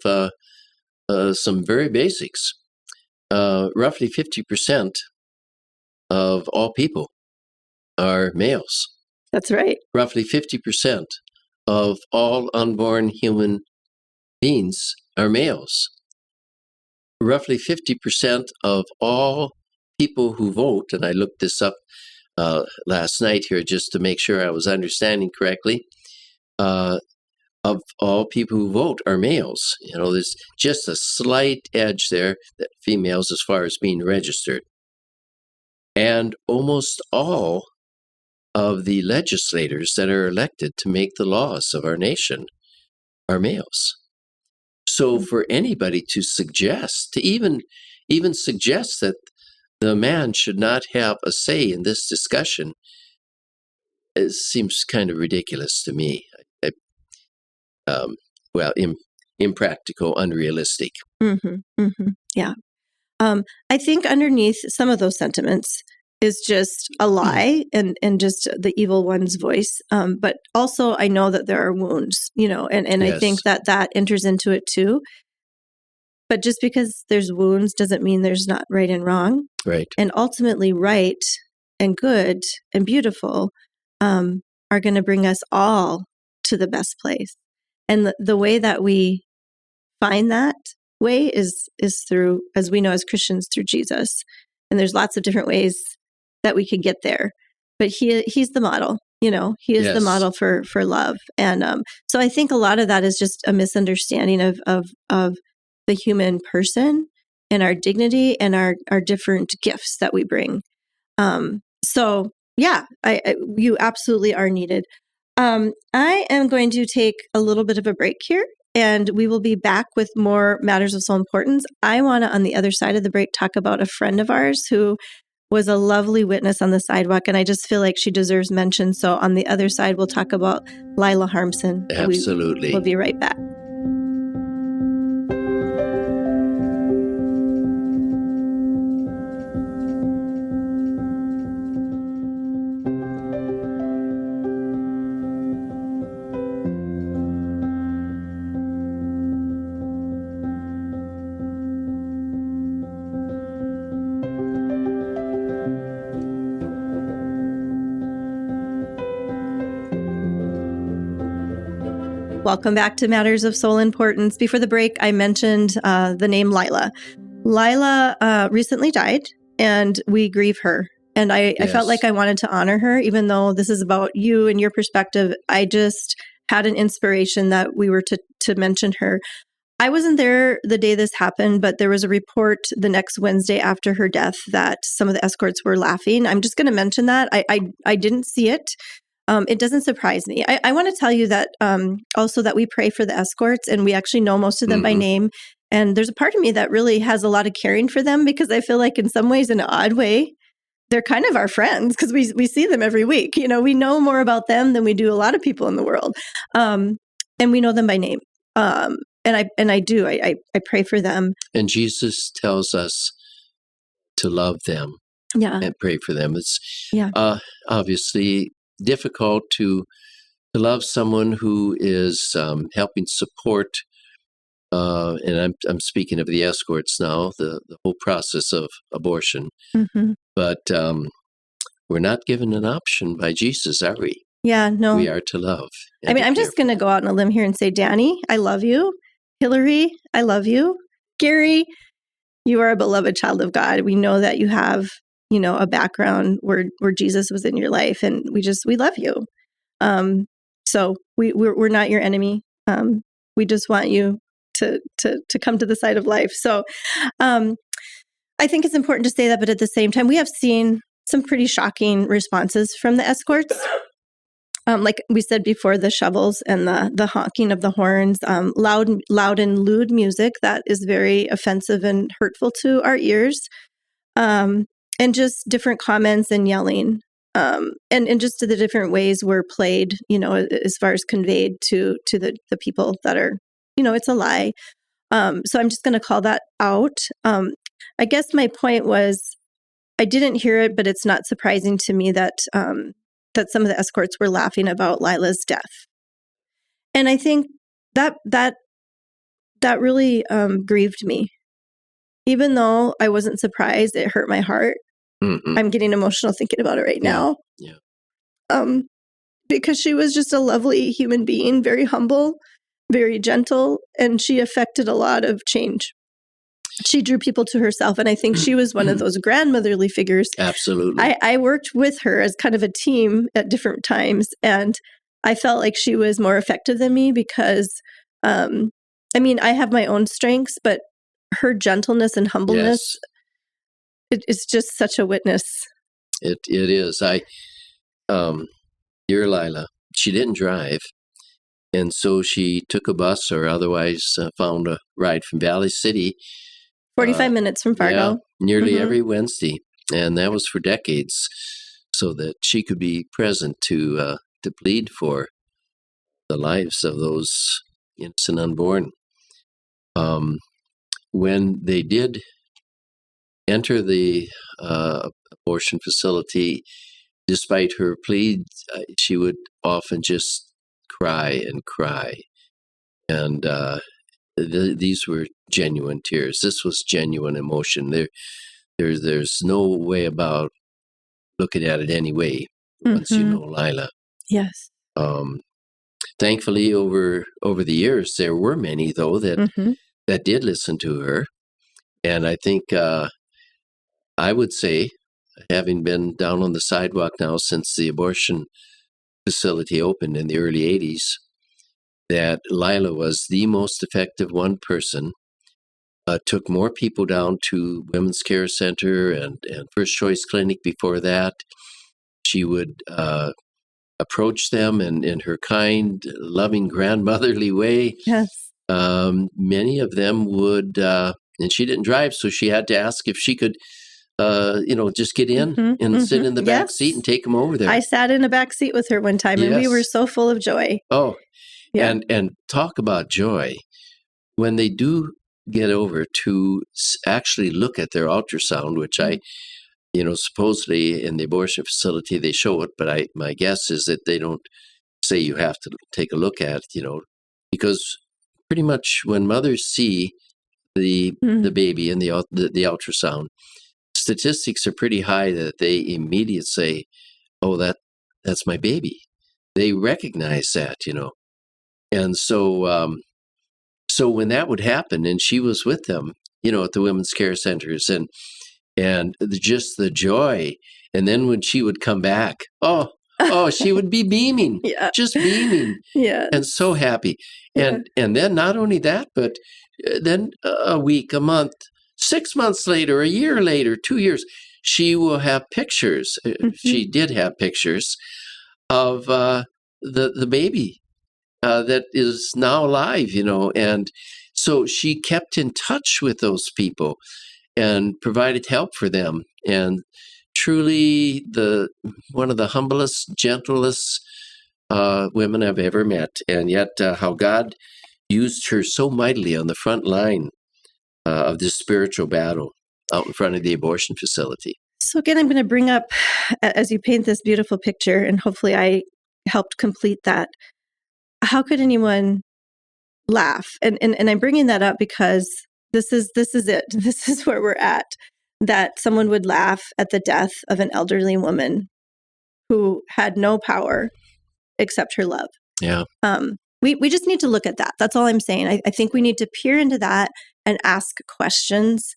some very basics. Roughly 50% of all people are males. That's right. Roughly 50% of all unborn human beings are males. Roughly 50% of all people who vote, and I looked this up last night here just to make sure I was understanding correctly, of all people who vote are males. There's just a slight edge there that females as far as being registered. And almost all of the legislators that are elected to make the laws of our nation are males. So for anybody to suggest, to even suggest that the man should not have a say in this discussion, it seems kind of ridiculous to me. Impractical, unrealistic. Yeah. I think underneath some of those sentiments is just a lie and just the evil one's voice. But also I know that there are wounds, and Yes. I think that enters into it too. But just because there's wounds doesn't mean there's not right and wrong. Right. And ultimately right and good and beautiful are going to bring us all to the best place. And the way that we find that way is through, as we know as Christians, through Jesus. And there's lots of different ways that we could get there. But he's the model, he is the model for love. And so I think a lot of that is just a misunderstanding of the human person and our dignity and our different gifts that we bring. So yeah, you absolutely are needed. I am going to take a little bit of a break here, and we will be back with more matters of soul importance. I want to, on the other side of the break, talk about a friend of ours who was a lovely witness on the sidewalk, and I just feel like she deserves mention. So on the other side, we'll talk about Lila Harmson. Absolutely. We'll be right back. Welcome back to Matters of Soul Importance. Before the break, I mentioned the name Lila. Lila recently died, and we grieve her. And I felt like I wanted to honor her, even though this is about you and your perspective. I just had an inspiration that we were to mention her. I wasn't there the day this happened, but there was a report the next Wednesday after her death that some of the escorts were laughing. I'm just going to mention that. I didn't see it. It doesn't surprise me. I want to tell you that also that we pray for the escorts, and we actually know most of them by name. And there's a part of me that really has a lot of caring for them, because I feel like in some ways, in an odd way, they're kind of our friends, because we see them every week. We know more about them than we do a lot of people in the world. And we know them by name. And I pray for them. And Jesus tells us to love them and pray for them. It's obviously difficult to love someone who is helping support, and I'm speaking of the escorts now, the whole process of abortion. But we're not given an option by Jesus, are we? Yeah, no. We are to love. I'm just going to go out on a limb here and say, Danny, I love you. Hillary, I love you. Gary, you are a beloved child of God. We know that you have a background where Jesus was in your life, and we love you. So we're not your enemy. We just want you to come to the side of life. So I think it's important to say that, but at the same time, we have seen some pretty shocking responses from the escorts. Like we said before, the shovels and the honking of the horns, loud and lewd music that is very offensive and hurtful to our ears, and just different comments and yelling, and just to the different ways we're played, as far as conveyed to the people that are, it's a lie. So I'm just going to call that out. I guess my point was, I didn't hear it, but it's not surprising to me that that some of the escorts were laughing about Lila's death. And I think that really grieved me. Even though I wasn't surprised, it hurt my heart. Mm-hmm. I'm getting emotional thinking about it right now. Yeah. Because she was just a lovely human being, very humble, very gentle, and she affected a lot of change. She drew people to herself, and I think she was one of those grandmotherly figures. Absolutely. I worked with her as kind of a team at different times, and I felt like she was more effective than me because, I have my own strengths, but her gentleness and humbleness, it's just such a witness. It is. Dear Lila, she didn't drive, and so she took a bus or otherwise found a ride from Valley City. 45 minutes from Fargo. Nearly every Wednesday. And that was for decades, so that she could be present to plead for the lives of those innocent unborn. When they did enter the abortion facility, despite her pleas, she would often just cry and cry. And these were genuine tears. This was genuine emotion. There's no way about looking at it anyway once you know Lila. Yes. Thankfully, over the years, there were many though that did listen to her, and I think I would say, having been down on the sidewalk now since the abortion facility opened in the early 80s, that Lila was the most effective one person, took more people down to Women's Care Center and First Choice Clinic before that. She would approach them in her kind, loving, grandmotherly way. Yes. Many of them would, and she didn't drive, so she had to ask if she could, just get in and sit in the back seat and take them over there. I sat in a back seat with her one time, and we were so full of joy. Oh, yeah. And talk about joy. When they do get over to actually look at their ultrasound, which I, supposedly in the abortion facility they show it, but my guess is that they don't say you have to take a look at it, because pretty much when mothers see the baby in the ultrasound, statistics are pretty high that they immediately say, "Oh, that's my baby." They recognize that, and so when that would happen, and she was with them, at the women's care centers, and just the joy, and then when she would come back, she would be beaming, just beaming, and so happy, and then not only that, but then a week, a month, 6 months later, a year later, 2 years, she will have pictures. She did have pictures of the baby that is now alive, and so she kept in touch with those people and provided help for them. And truly, one of the humblest, gentlest women I've ever met, and yet how God used her so mightily on the front line of this spiritual battle out in front of the abortion facility. So again, I'm going to bring up, as you paint this beautiful picture, and hopefully I helped complete that, how could anyone laugh? And I'm bringing that up because this is it. This is where we're at, that someone would laugh at the death of an elderly woman who had no power except her love. Yeah. We just need to look at that. That's all I'm saying. I think we need to peer into that and ask questions.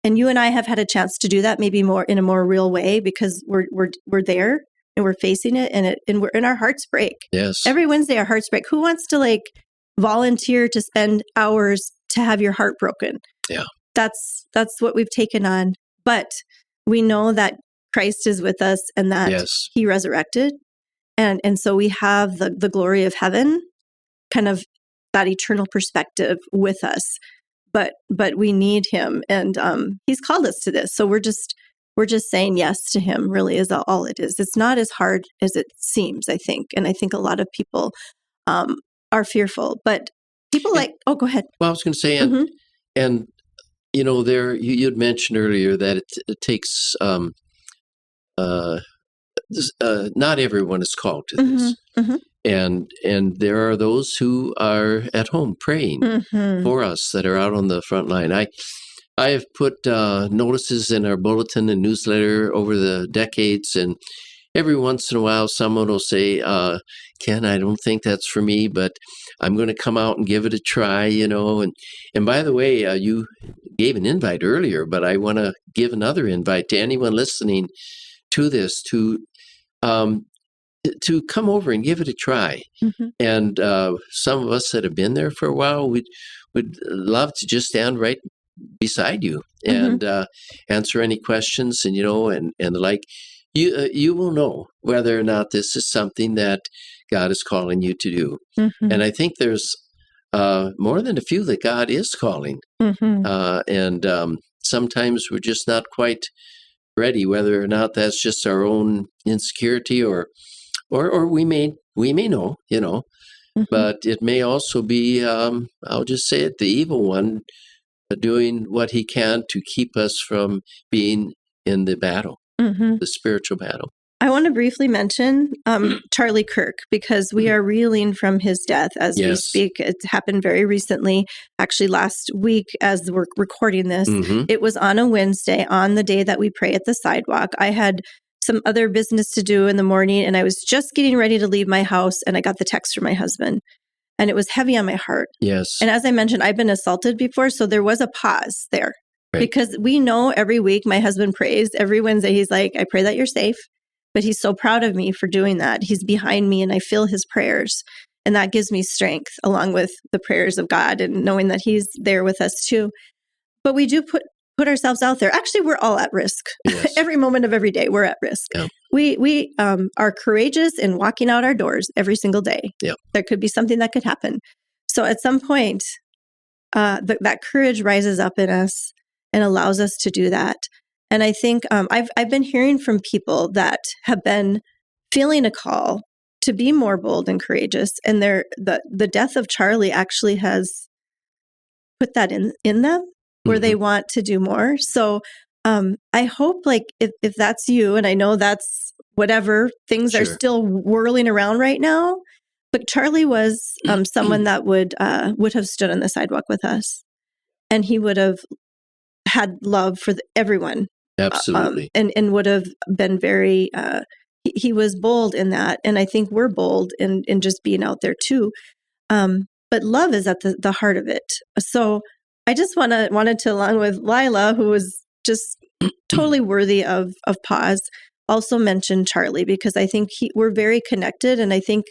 And you and I have had a chance to do that maybe more in a more real way because we're there. and we're facing it, and our hearts break. Yes. Every Wednesday, our hearts break. Who wants to volunteer to spend hours to have your heart broken? Yeah. That's what we've taken on. But we know that Christ is with us and that he resurrected. And so we have the glory of heaven, kind of that eternal perspective with us. But we need him, and he's called us to this. So we're just saying yes to him, really, is all it is. It's not as hard as it seems, I think. And I think a lot of people are fearful. But people go ahead. Well, I was going to say, and there you'd mentioned earlier that it takes not everyone is called to this. And there are those who are at home praying for us that are out on the front line. I have put notices in our bulletin and newsletter over the decades, and every once in a while someone will say, Ken, I don't think that's for me, but I'm going to come out and give it a try, And by the way, you gave an invite earlier, but I want to give another invite to anyone listening to this to come over and give it a try. And some of us that have been there for a while, would love to just stand right beside you and answer any questions, and you will know whether or not this is something that God is calling you to do. And I think there's more than a few that God is calling, and sometimes we're just not quite ready, whether or not that's just our own insecurity or we may know, but it may also be, I'll just say it, the evil one doing what he can to keep us from being in the battle, the spiritual battle. I want to briefly mention Charlie Kirk, because we are reeling from his death as we speak. It happened very recently, actually last week as we're recording this. It was on a Wednesday, on the day that we pray at the sidewalk. I had some other business to do in the morning, and I was just getting ready to leave my house, and I got the text from my husband, and it was heavy on my heart. Yes. And as I mentioned, I've been assaulted before, so there was a pause there. Right. Because we know every week my husband prays. Every Wednesday, he's like, I pray that you're safe. But he's so proud of me for doing that. He's behind me, and I feel his prayers. And that gives me strength, along with the prayers of God and knowing that he's there with us too. But we do put ourselves out there. Actually, we're all at risk. Yes. Every moment of every day, we're at risk. Yeah. We are courageous in walking out our doors every single day. Yeah. There could be something that could happen. So at some point, that courage rises up in us and allows us to do that. And I think I've been hearing from people that have been feeling a call to be more bold and courageous, and the death of Charlie actually has put that in them, where they want to do more. So I hope, if that's you, and I know that's whatever, things are still whirling around right now, but Charlie was someone that would have stood on the sidewalk with us, and he would have had love for everyone. Absolutely. And would have been very, he was bold in that. And I think we're bold in just being out there too. But love is at the heart of it. So I just wanted to, along with Lila, who was just totally worthy of pause, also mention Charlie, because I think we're very connected. And I think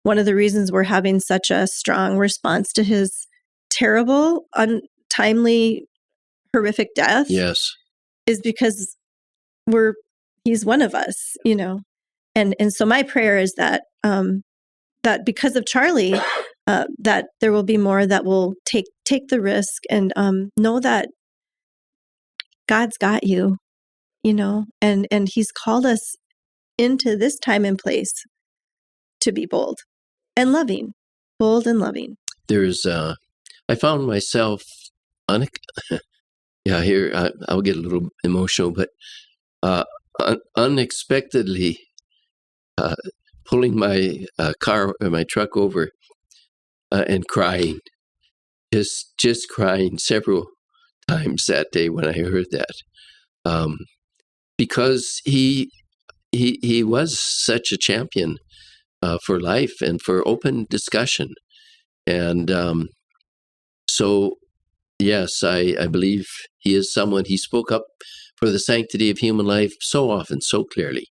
one of the reasons we're having such a strong response to his terrible, untimely, horrific death. Yes. Is because he's one of us, and so my prayer is that that because of Charlie, that there will be more that will take the risk and know that God's got you, and He's called us into this time and place to be bold and loving, bold and loving. There's, I found myself Yeah, here I'll get a little emotional, but unexpectedly pulling my car or my truck over and crying, just crying several times that day when I heard that, because he was such a champion for life and for open discussion, and so. Yes, I believe he is someone, he spoke up for the sanctity of human life so often, so clearly.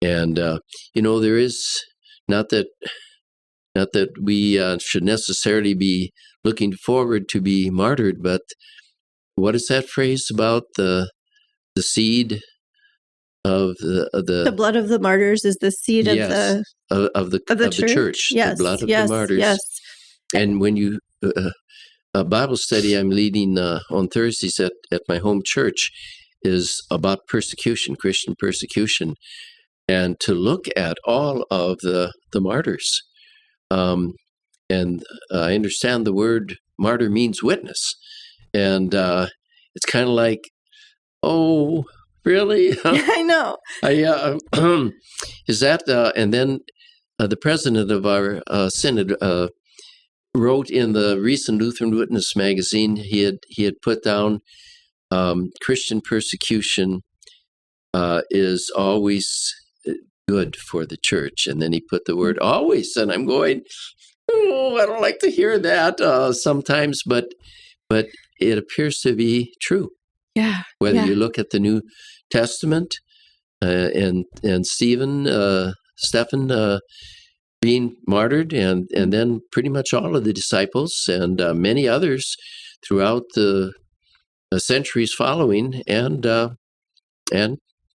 And there is not that we should necessarily be looking forward to be martyred, but what is that phrase about the seed of the blood of the martyrs is the seed yes, of the church, yes, the blood of yes, the martyrs. Yes. And when you a Bible study I'm leading on Thursdays at my home church is about persecution, Christian persecution, and to look at all of the martyrs. And I understand the word martyr means witness, and it's kind of like, oh, really? I know. Is that? And then the president of our synod wrote in the recent Lutheran Witness magazine. He had put down Christian persecution is always good for the church, and then he put the word always, and I'm going, oh, I don't like to hear that sometimes, but it appears to be true. Yeah. Whether you look at the New Testament and Stephen being martyred, and then pretty much all of the disciples and many others throughout the centuries following, and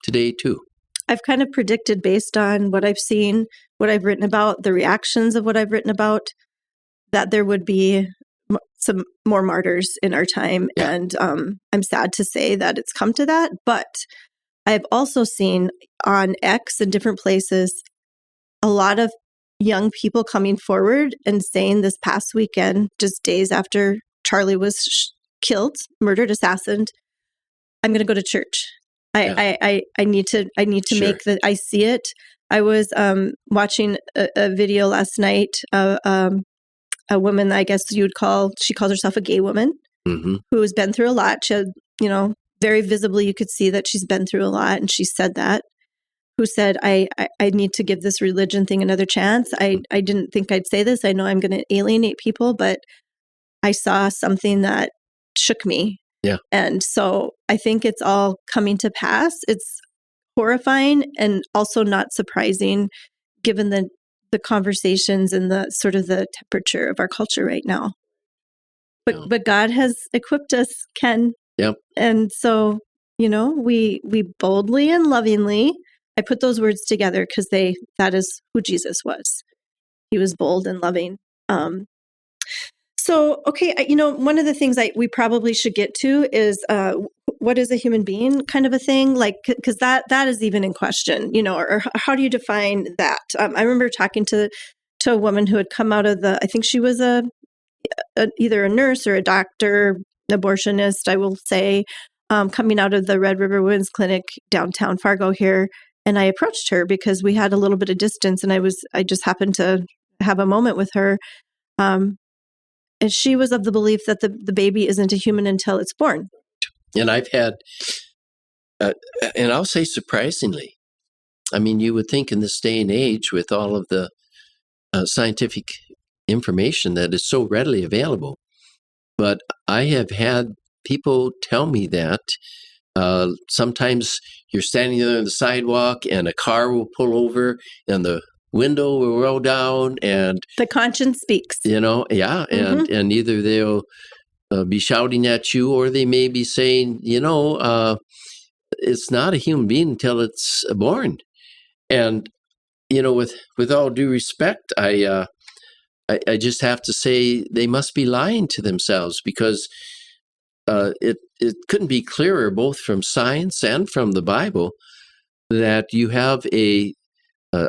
today too. I've kind of predicted based on what I've seen, what I've written about, the reactions of what I've written about, that there would be some more martyrs in our time. Yeah. And I'm sad to say that it's come to that. But I've also seen on X and different places a lot of young people coming forward and saying this past weekend, just days after Charlie was killed, murdered, assassinated, I'm going to go to church. I need to sure. Make that. I see it. I was watching a video last night of a woman, I guess she calls herself a gay woman, mm-hmm. who has been through a lot. She had, very visibly you could see that she's been through a lot. And she said that, who said, I need to give this religion thing another chance. I didn't think I'd say this. I know I'm going to alienate people, but I saw something that shook me. Yeah. And so I think it's all coming to pass. It's horrifying and also not surprising given the conversations and the sort of the temperature of our culture right now. But God has equipped us, Ken. Yep. And so, we boldly and lovingly, I put those words together because that is who Jesus was. He was bold and loving. So, okay, one of the things we probably should get to is what is a human being kind of a thing, like, because that is even in question, or how do you define that? I remember talking to a woman who had come out of I think she was either a nurse or a doctor, abortionist, I will say, coming out of the Red River Women's Clinic downtown Fargo here. And I approached her because we had a little bit of distance, and I just happened to have a moment with her. And she was of the belief that the baby isn't a human until it's born. And I've had, and I'll say surprisingly, I mean, you would think in this day and age with all of the scientific information that is so readily available, but I have had people tell me that sometimes you're standing there on the sidewalk and a car will pull over and the window will roll down, and the conscience speaks. Mm-hmm. and either they'll be shouting at you, or they may be saying, it's not a human being until it's born. And with all due respect, I just have to say they must be lying to themselves, because it couldn't be clearer, both from science and from the Bible, that you have a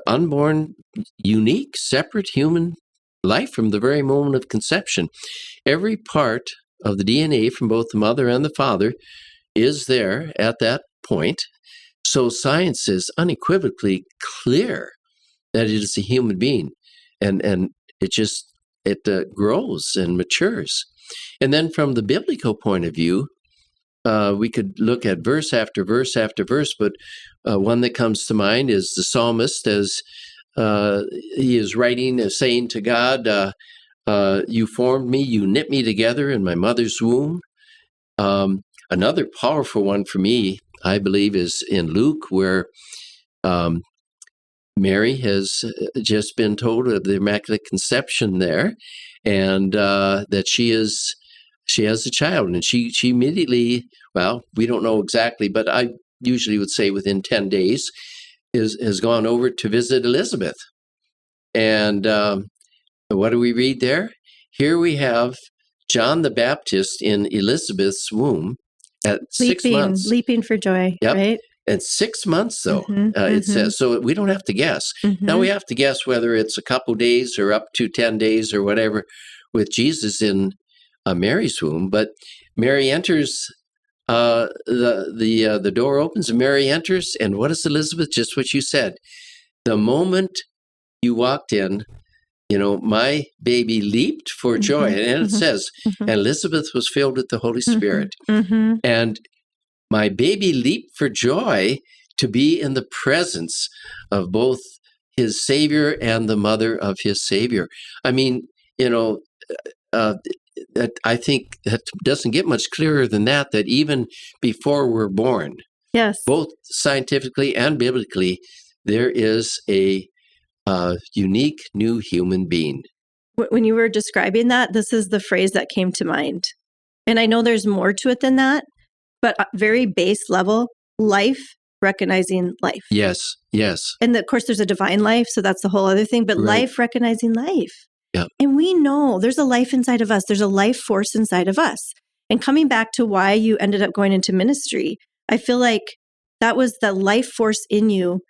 unborn, unique, separate human life from the very moment of conception. Every part of the DNA from both the mother and the father is there at that point. So science is unequivocally clear that it is a human being, and it grows and matures. And then from the biblical point of view, we could look at verse after verse after verse, but one that comes to mind is the psalmist, as he is writing, saying to God, you formed me, you knit me together in my mother's womb. Another powerful one for me, I believe, is in Luke, where Mary has just been told of the Immaculate Conception there, and that she has a child, and she immediately, well, we don't know exactly, but I usually would say within 10 days, has gone over to visit Elizabeth. And what do we read there? Here we have John the Baptist in Elizabeth's womb at 6 months. Leaping for joy, Yep. right? And 6 months, though, it says. So we don't have to guess. Now we have to guess whether it's a couple days or up to 10 days or whatever with Jesus in Mary's womb. But Mary enters, the door opens and Mary enters. And what is Elizabeth? Just what you said. The moment you walked in, my baby leaped for joy. And it says, and Elizabeth was filled with the Holy Spirit. And my baby leaped for joy to be in the presence of both his Savior and the mother of his Savior. I mean, that I think that doesn't get much clearer than that even before we're born, yes, both scientifically and biblically, there is a unique new human being. When you were describing that, this is the phrase that came to mind. And I know there's more to it than that, but very base level, life, recognizing life. Yes. And of course, there's a divine life, so that's the whole other thing, but Right. life, recognizing life. Yeah. And we know there's a life inside of us. There's a life force inside of us. And coming back to why you ended up going into ministry, I feel like that was the life force in you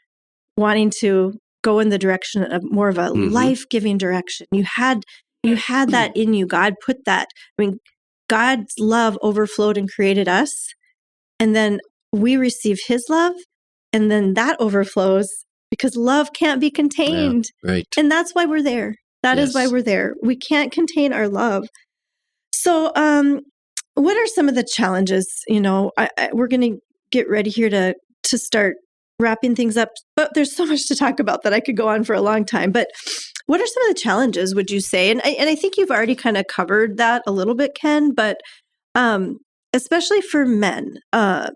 wanting to go in the direction of more of a life-giving direction. You had that in you. God put that. I mean, God's love overflowed and created us. And then we receive his love. And then that overflows because love can't be contained. Yeah, right. And that's why we're there. That is why we're there. We can't contain our love. So what are some of the challenges? We're going to get ready here to start wrapping things up. But there's so much to talk about that I could go on for a long time. But what are some of the challenges, would you say? And I think you've already kind of covered that a little bit, Ken, but especially for men, I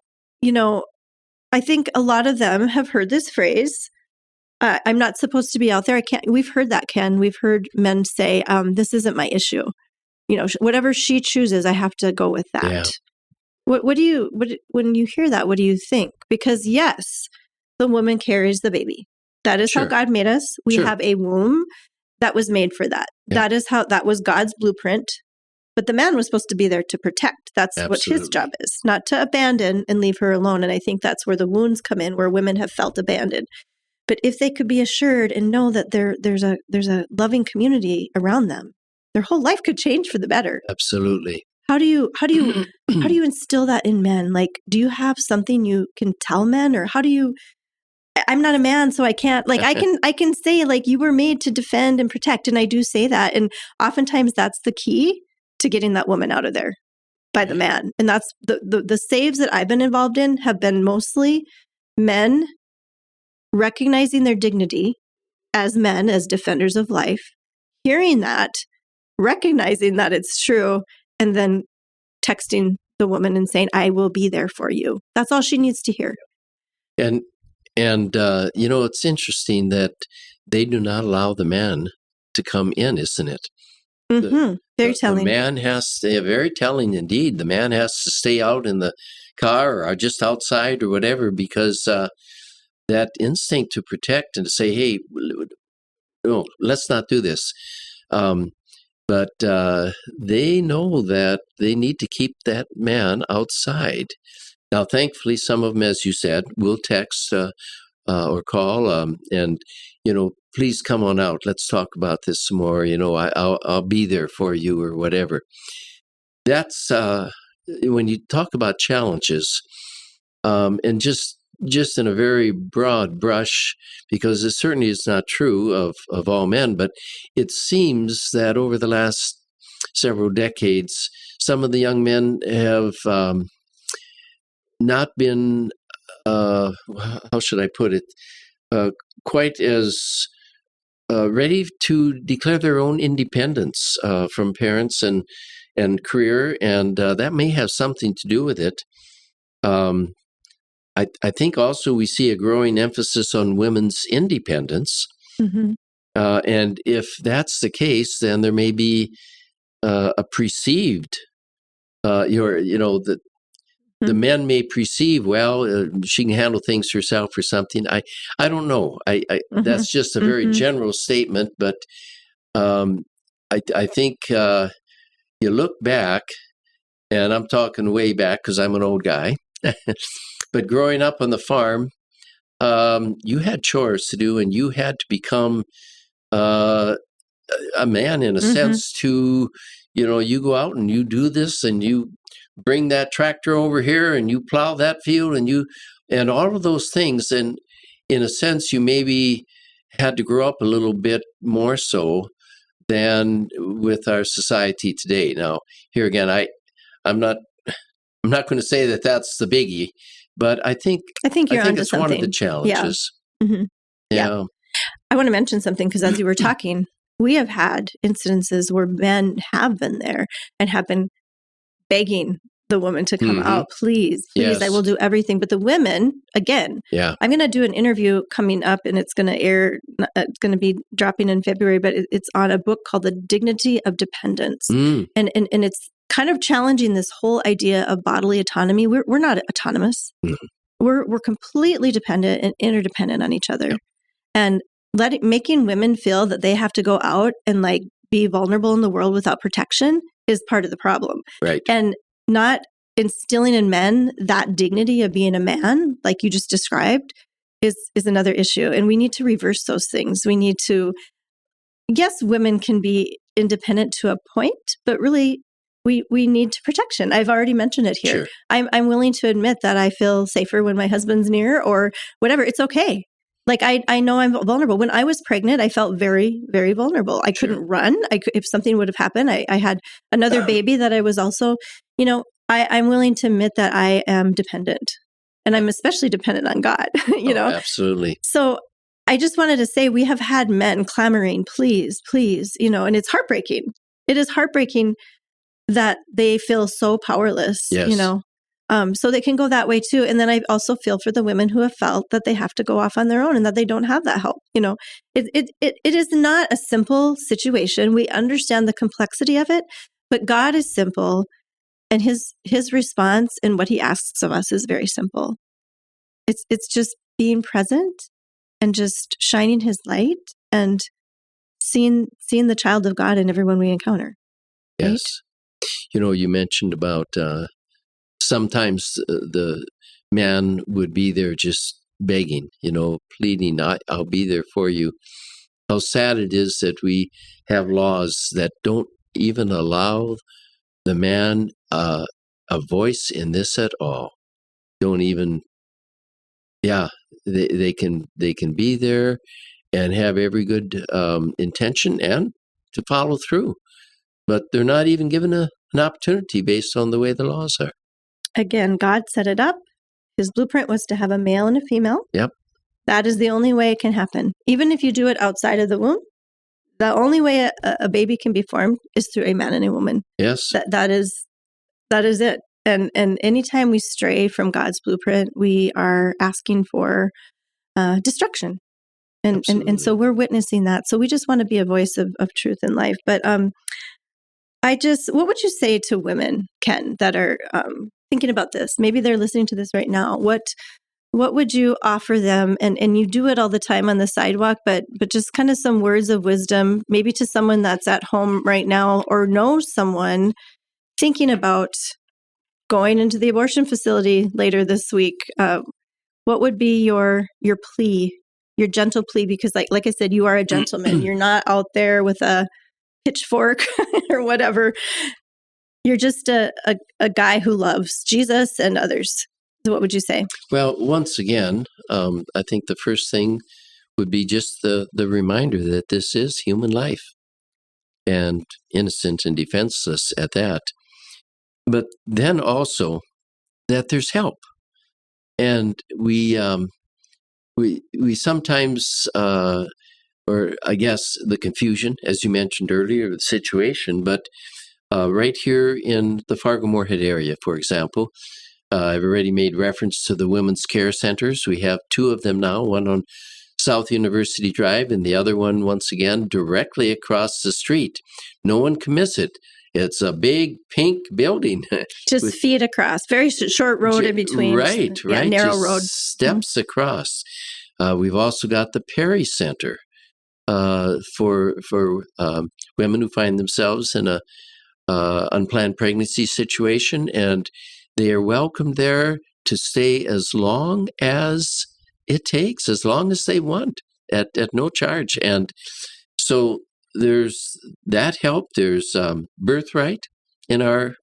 think a lot of them have heard this phrase, I'm not supposed to be out there. We've heard that, Ken. We've heard men say, this isn't my issue. Whatever she chooses, I have to go with that. Yeah. When you hear that, what do you think? Because yes, the woman carries the baby. That is how God made us. We have a womb that was made for that. Yeah. That was God's blueprint. But the man was supposed to be there to protect. That's what his job is, not to abandon and leave her alone. And I think that's where the wounds come in, where women have felt abandoned. But if they could be assured and know that there's a loving community around them, their whole life could change for the better. Absolutely. How do you instill that in men? Like, do you have something you can tell men, or how do you? I'm not a man, so I can't. Like, I can say, like, you were made to defend and protect, and I do say that. And oftentimes that's the key to getting that woman out of there by the man. And that's the saves that I've been involved in have been mostly men recognizing their dignity as men, as defenders of life, hearing that, recognizing that it's true, and then texting the woman and saying, I will be there for you. That's all she needs to hear. And it's interesting that they do not allow the man to come in, isn't it? Very telling. The man very telling indeed. The man has to stay out in the car or just outside or whatever, because that instinct to protect and to say, hey, no, let's not do this. But they know that they need to keep that man outside. Now, thankfully, some of them, as you said, will text or call and, please come on out. Let's talk about this some more. I'll be there for you or whatever. That's when you talk about challenges, and just in a very broad brush, because it certainly is not true of all men, but it seems that over the last several decades, some of the young men have not been, how should I put it, quite as ready to declare their own independence from parents and career, and that may have something to do with it. I think also we see a growing emphasis on women's independence. Mm-hmm. And if that's the case, then there may be a perceived, the men may perceive, well, she can handle things herself or something. I don't know. That's just a very general statement, but I think you look back, and I'm talking way back because I'm an old guy, but growing up on the farm, you had chores to do, and you had to become a man in a sense to, you go out and you do this and you bring that tractor over here and you plow that field and all of those things. And in a sense, you maybe had to grow up a little bit more so than with our society today. Now, here again, I'm not going to say that that's the biggie, but I think it's one of the challenges. Yeah. Mm-hmm. Yeah. I want to mention something because as you were talking, we have had incidences where men have been there and have been begging the woman to come out, please, yes. I will do everything. But the women, again, I'm going to do an interview coming up and it's going to air, it's going to be dropping in February, but it's on a book called The Dignity of Dependence. And it's kind of challenging this whole idea of bodily autonomy. We're not autonomous. We're completely dependent and interdependent on each other. And making women feel that they have to go out and like be vulnerable in the world without protection is part of the problem. Right. And not instilling in men that dignity of being a man, like you just described, is another issue. And we need to reverse those things. We need to, yes, women can be independent to a point, but really we need protection. I've already mentioned it here. Sure. I'm willing to admit that I feel safer when my husband's near or whatever. It's okay. Like I know I'm vulnerable. When I was pregnant, I felt very, very vulnerable. I couldn't run. If something would have happened, I had another baby that I was also, I'm willing to admit that I am dependent, and I'm especially dependent on God. Absolutely. So I just wanted to say we have had men clamoring, please, please, and it's heartbreaking. It is heartbreaking that they feel so powerless. Yes. So they can go that way too. And then I also feel for the women who have felt that they have to go off on their own and that they don't have that help. It is not a simple situation. We understand the complexity of it, but God is simple, and his response and what he asks of us is very simple. It's just being present and just shining his light and seeing the child of God in everyone we encounter. Right? Yes. You mentioned about sometimes the man would be there just begging, pleading, I'll be there for you. How sad it is that we have laws that don't even allow the man a voice in this at all. Don't even, they can be there and have every good intention and to follow through. But they're not even given an opportunity based on the way the laws are. Again, God set it up. His blueprint was to have a male and a female. Yep. That is the only way it can happen. Even if you do it outside of the womb, the only way a baby can be formed is through a man and a woman. Yes. That is it. And anytime we stray from God's blueprint, we are asking for destruction. And so we're witnessing that. So we just want to be a voice of truth in life. But what would you say to women, Ken, that are thinking about this? Maybe they're listening to this right now. What would you offer them? And you do it all the time on the sidewalk, but just kind of some words of wisdom, maybe to someone that's at home right now or knows someone thinking about going into the abortion facility later this week. What would be your plea, your gentle plea? Because like I said, you are a gentleman. You're not out there with a pitchfork or whatever. You're just a guy who loves Jesus and others. So what would you say? Well, once again, I think the first thing would be just the reminder that this is human life and innocent and defenseless at that. But then also that there's help. And we sometimes, or I guess the confusion, as you mentioned earlier, the situation, but right here in the Fargo-Moorhead area, for example, I've already made reference to the women's care centers. We have 2 of them now, one on South University Drive and the other one, once again, directly across the street. No one can miss it. It's a big pink building. Just feet across. Very short road in between. Right. Narrow just road. Steps across. We've also got the Perry Center for women who find themselves in a unplanned pregnancy situation, and they are welcome there to stay as long as it takes, as long as they want, at no charge. And so there's that help. There's Birthright in our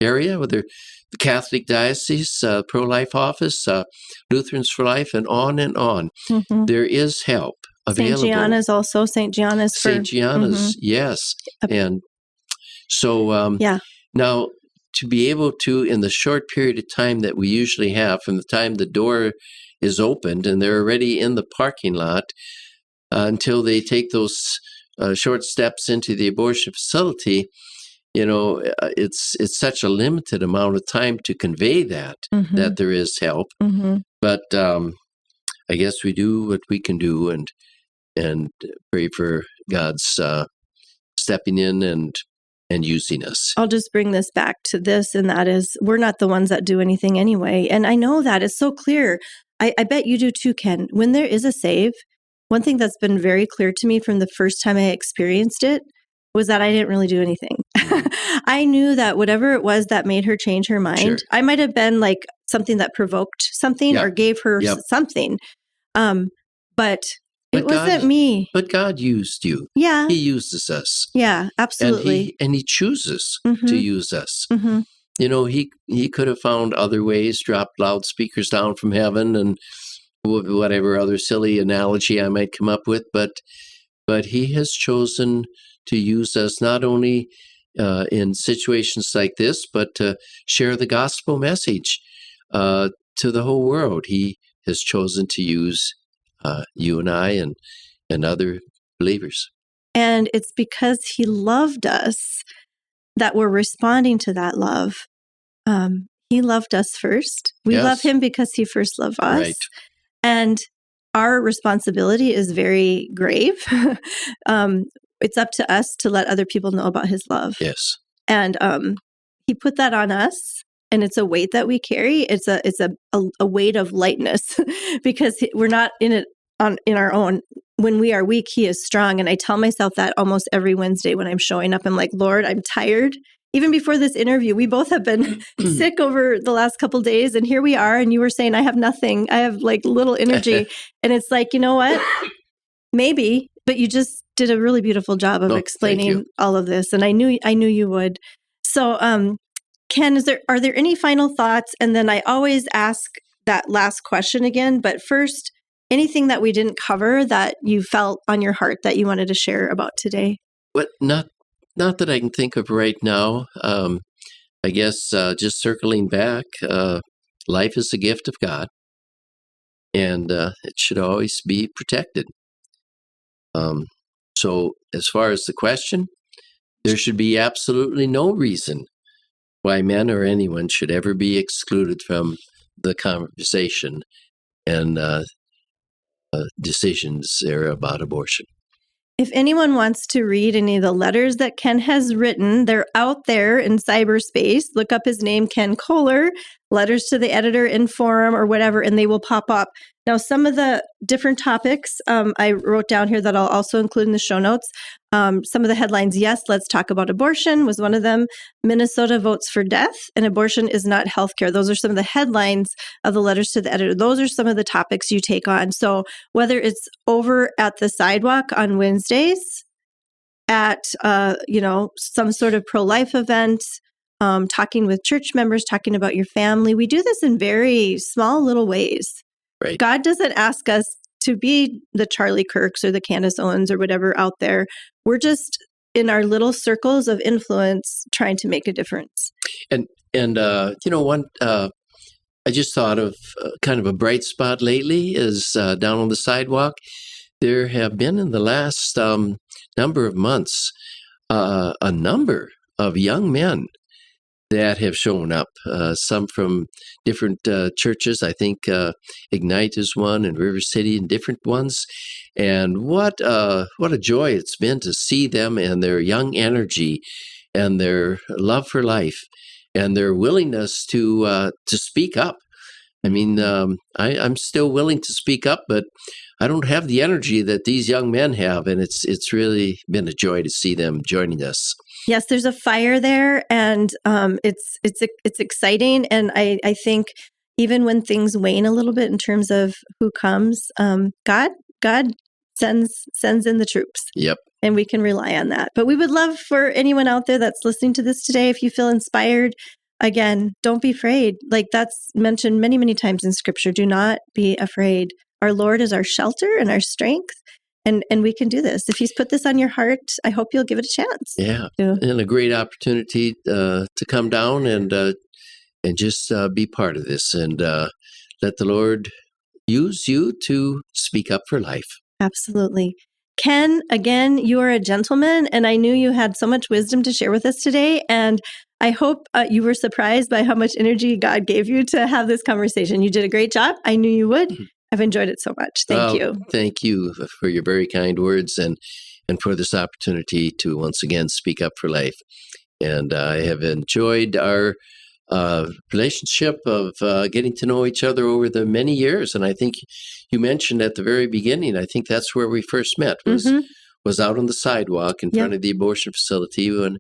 area, whether the Catholic Diocese, Pro-Life Office, Lutherans for Life, and on and on. Mm-hmm. There is help available. St. Gianna's also. St. Gianna's. Yes. And so now, to be able to, in the short period of time that we usually have, from the time the door is opened and they're already in the parking lot until they take those short steps into the abortion facility, it's such a limited amount of time to convey that there is help. Mm-hmm. But I guess we do what we can do and pray for God's stepping in and using us. I'll just bring this back to this, and that is, we're not the ones that do anything anyway. And I know that it's so clear. I bet you do too, Ken. When there is a save, one thing that's been very clear to me from the first time I experienced it was that I didn't really do anything. I knew that whatever it was that made her change her mind, I might have been like something that provoked something or gave her something. But it wasn't me. But God used you. Yeah. He uses us. Yeah, absolutely. And he chooses to use us. Mm-hmm. He could have found other ways, dropped loudspeakers down from heaven and whatever other silly analogy I might come up with, but he has chosen to use us not only in situations like this, but to share the gospel message to the whole world. He has chosen to use you and I and other believers. And it's because he loved us that we're responding to that love. He loved us first. We love him because he first loved us. Right. And our responsibility is very grave. It's up to us to let other people know about his love. Yes. And he put that on us, and it's a weight that we carry. It's a weight of lightness because we're not in it in our own. When we are weak, he is strong. And I tell myself that almost every Wednesday when I'm showing up. I'm like, Lord, I'm tired. Even before this interview, we both have been sick over the last couple of days. And here we are. And you were saying, I have nothing. I have like little energy. And it's like, you know what? Maybe, but you just did a really beautiful job of explaining all of this. And I knew you would. So, Ken, are there any final thoughts? And then I always ask that last question again. But first, anything that we didn't cover that you felt on your heart that you wanted to share about today? What not that I can think of right now. I guess just circling back, life is a gift of God, and it should always be protected. So as far as the question, there should be absolutely no reason why men or anyone should ever be excluded from the conversation and decisions there about abortion. If anyone wants to read any of the letters that Ken has written, they're out there in cyberspace. Look up his name, Ken Koehler, letters to the editor in forum or whatever, and they will pop up. Now, some of the different topics I wrote down here that I'll also include in the show notes. Some of the headlines, yes, let's talk about abortion was one of them. Minnesota votes for death, and abortion is not healthcare. Those are some of the headlines of the letters to the editor. Those are some of the topics you take on. So whether it's over at the sidewalk on Wednesdays, at some sort of pro-life event, talking with church members, talking about your family, we do this in very small little ways. Right. God doesn't ask us to be the Charlie Kirks or the Candace Owens or whatever out there. We're just in our little circles of influence trying to make a difference. And one I just thought of kind of a bright spot lately is down on the sidewalk. There have been in the last number of months a number of young men that have shown up. Some from different churches. I think Ignite is one, and River City, and different ones. And what a joy it's been to see them and their young energy and their love for life and their willingness to speak up. I mean, I'm still willing to speak up, but I don't have the energy that these young men have, and it's really been a joy to see them joining us. Yes, there's a fire there, and it's exciting. And I think even when things wane a little bit in terms of who comes, God sends in the troops. Yep. And we can rely on that. But we would love for anyone out there that's listening to this today, if you feel inspired, again, don't be afraid. Like that's mentioned many, many times in Scripture. Do not be afraid. Our Lord is our shelter and our strength. And we can do this. If He's put this on your heart, I hope you'll give it a chance. Yeah, and a great opportunity to come down and just be part of this, and let the Lord use you to speak up for life. Absolutely. Ken, again, you are a gentleman, and I knew you had so much wisdom to share with us today. And I hope you were surprised by how much energy God gave you to have this conversation. You did a great job. I knew you would. I've enjoyed it so much. Thank you. Thank you for your very kind words and for this opportunity to once again speak up for life. And I have enjoyed our relationship of getting to know each other over the many years. And I think you mentioned at the very beginning, I think that's where we first met, was out on the sidewalk in front of the abortion facility when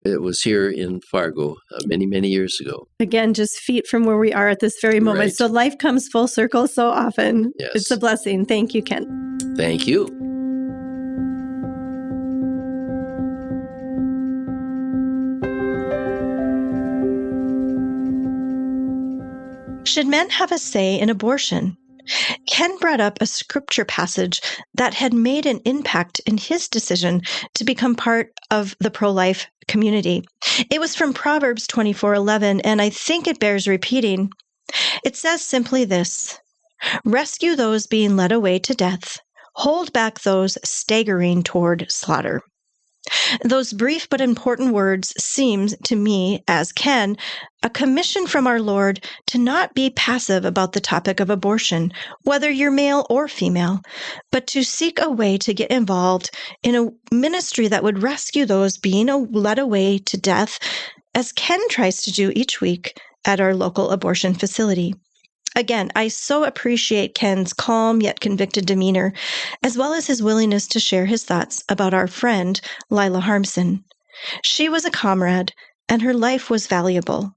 it was here in Fargo many, many years ago. Again, just feet from where we are at this very moment. Right. So life comes full circle so often. Yes. It's a blessing. Thank you, Ken. Thank you. Should men have a say in abortion? Ken brought up a scripture passage that had made an impact in his decision to become part of the pro-life community. It was from Proverbs 24:11, and I think it bears repeating. It says simply this: rescue those being led away to death, hold back those staggering toward slaughter. Those brief but important words seem to me, as Ken, a commission from our Lord to not be passive about the topic of abortion, whether you're male or female, but to seek a way to get involved in a ministry that would rescue those being led away to death, as Ken tries to do each week at our local abortion facility. Again, I so appreciate Ken's calm yet convicted demeanor, as well as his willingness to share his thoughts about our friend, Lila Harmson. She was a comrade, and her life was valuable.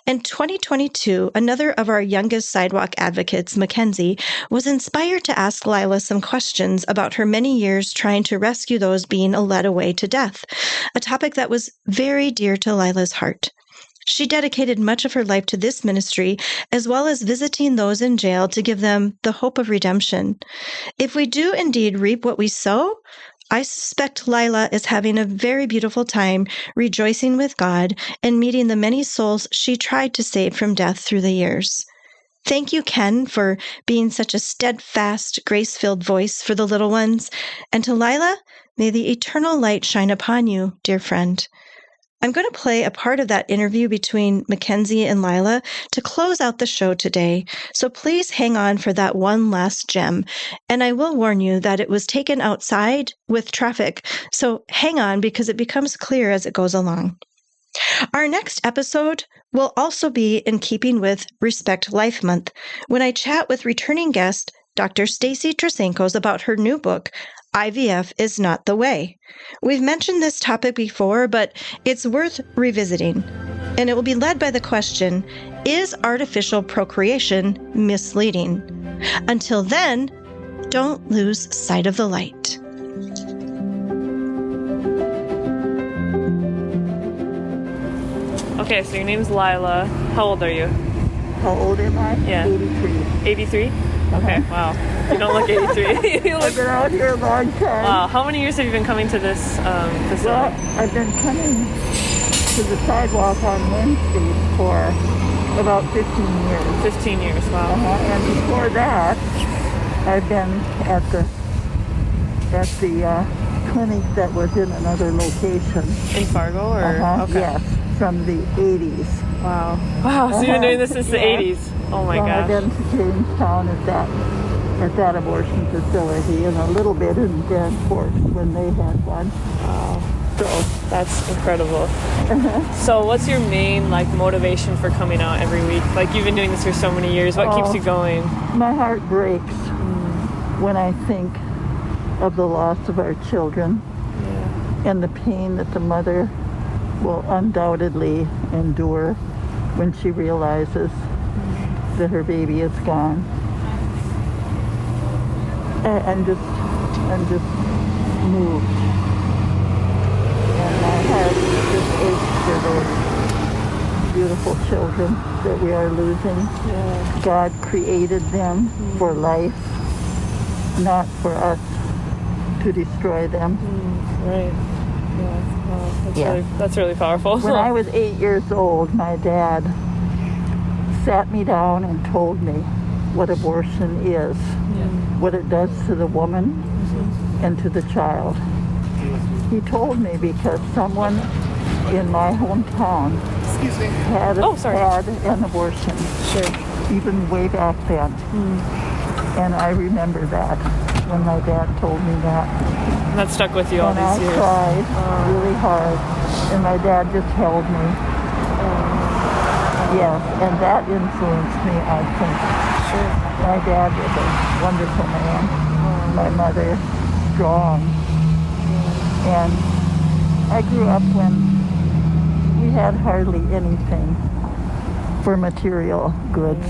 In 2022, another of our youngest sidewalk advocates, Mackenzie, was inspired to ask Lila some questions about her many years trying to rescue those being led away to death, a topic that was very dear to Lila's heart. She dedicated much of her life to this ministry, as well as visiting those in jail to give them the hope of redemption. If we do indeed reap what we sow, I suspect Lila is having a very beautiful time rejoicing with God and meeting the many souls she tried to save from death through the years. Thank you, Ken, for being such a steadfast, grace-filled voice for the little ones. And to Lila, may the eternal light shine upon you, dear friend. I'm going to play a part of that interview between Mackenzie and Lila to close out the show today, so please hang on for that one last gem. And I will warn you that it was taken outside with traffic, so hang on because it becomes clear as it goes along. Our next episode will also be in keeping with Respect Life Month, when I chat with returning guest Dr. Stacy Trasenkos about her new book, IVF is Not the Way. We've mentioned this topic before, but it's worth revisiting. And it will be led by the question, is artificial procreation misleading? Until then, don't lose sight of the light. Okay, so your name's Lila. How old are you? How old am I? Yeah. 83. 83? Okay, wow. You don't look 83. You I've look... been out here a long time. Wow, how many years have you been coming to this facility? Well, I've been coming to the sidewalk on Wednesday for about 15 years. 15 years, wow. And before that, I've been at the clinic that was in another location. In Fargo, or? Okay. Yes. from the 80s. Wow. Wow. So you've been doing this since the Yeah. 80s. Oh my Well, I've gosh. been to Jamestown at that abortion facility, and a little bit in Grand Forks when they had one. Wow. So That's incredible. So what's your main motivation for coming out every week? You've been doing this for so many years. What keeps you going? my heart breaks when I think of the loss of our children and the pain that the mother will undoubtedly endure when she realizes that her baby is gone. I'm just moved. And my heart just aches for those beautiful children that we are losing. Yeah. God created them for life, not for us to destroy them. Right. Yeah. Wow. Yeah. That's really powerful. When I was 8 years old, my dad sat me down and told me what abortion is, what it does to the woman and to the child. He told me because someone in my hometown had an abortion, even way back then. And I remember that when my dad told me that. That stuck with you all And these years. I cried really hard, and my dad just held me. Yes, and that influenced me, I think. Sure. My dad was a wonderful man. My mother, strong. And I grew up when we had hardly anything for material goods,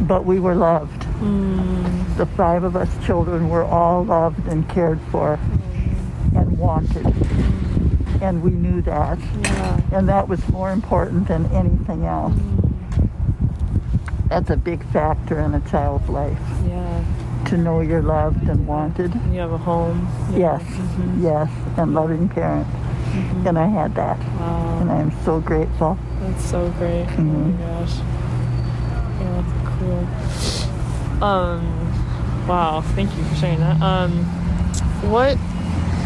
but we were loved. The 5 of us children were all loved and cared for and wanted. And we knew that. Yeah. And that was more important than anything else. That's a big factor in a child's life, Yeah. to know you're loved and wanted. You have a home. Yes, yes, and loving parents. And I had that. Wow. And I'm so grateful. That's so great. Oh my gosh. Yeah, that's cool. Wow, thank you for sharing that.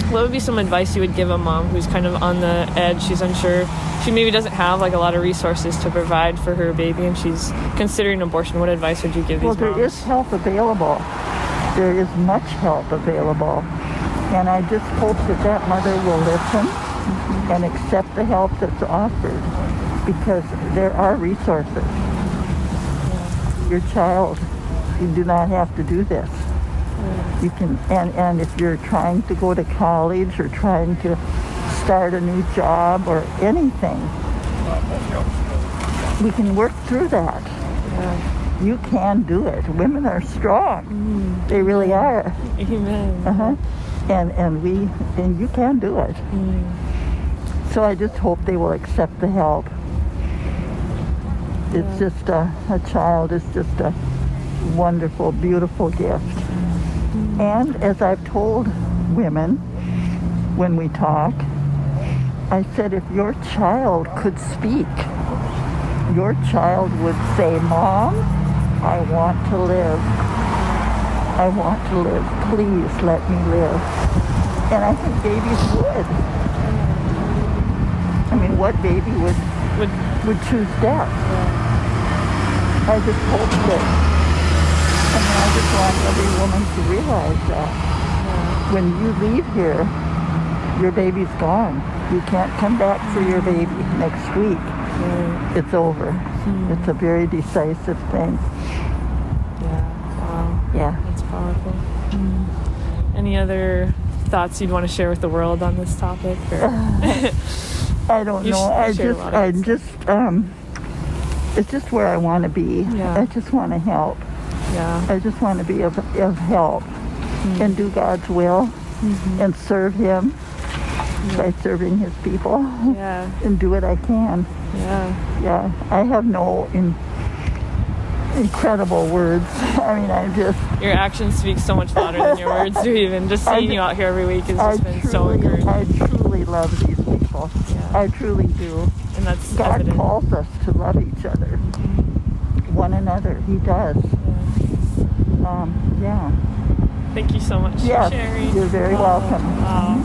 What would be some advice you would give a mom who's kind of on the edge? She's unsure. She maybe doesn't have a lot of resources to provide for her baby, and she's considering abortion. What advice would you give these moms? Well, there is help available. There is much help available. And I just hope that mother will listen and accept the help that's offered, because there are resources. Your child, you do not have to do this. You can, and if you're trying to go to college or trying to start a new job or anything, we can work through that. You can do it. Women are strong. They really are. Amen. And you can do it. So I just hope they will accept the help. It's just a child is just a wonderful, beautiful gift. And as I've told women when we talk, I said, if your child could speak, your child would say, Mom, I want to live. I want to live. Please let me live. And I think babies would. I mean, what baby would choose death? I just hope that, I just want every woman to realize that. When you leave here, your baby's gone. You can't come back for your baby next week. It's over. It's a very decisive thing. Yeah. Wow. Yeah. That's powerful. Any other thoughts you'd want to share with the world on this topic? Or? I don't know. It's just where I want to be. Yeah. I just want to help. Yeah. I just want to be of help and do God's will and serve Him by serving His people Yeah. and do what I can. Yeah. Yeah. I have no incredible words. I mean, Your actions speak so much louder than your words do even. Just seeing you out here every week has just been so encouraging. I truly love these people. Yeah. I truly do. And that's God evident. calls us to love each other, one another. He does. Yeah. Thank you so much Yes, for sharing. you're very welcome. Wow.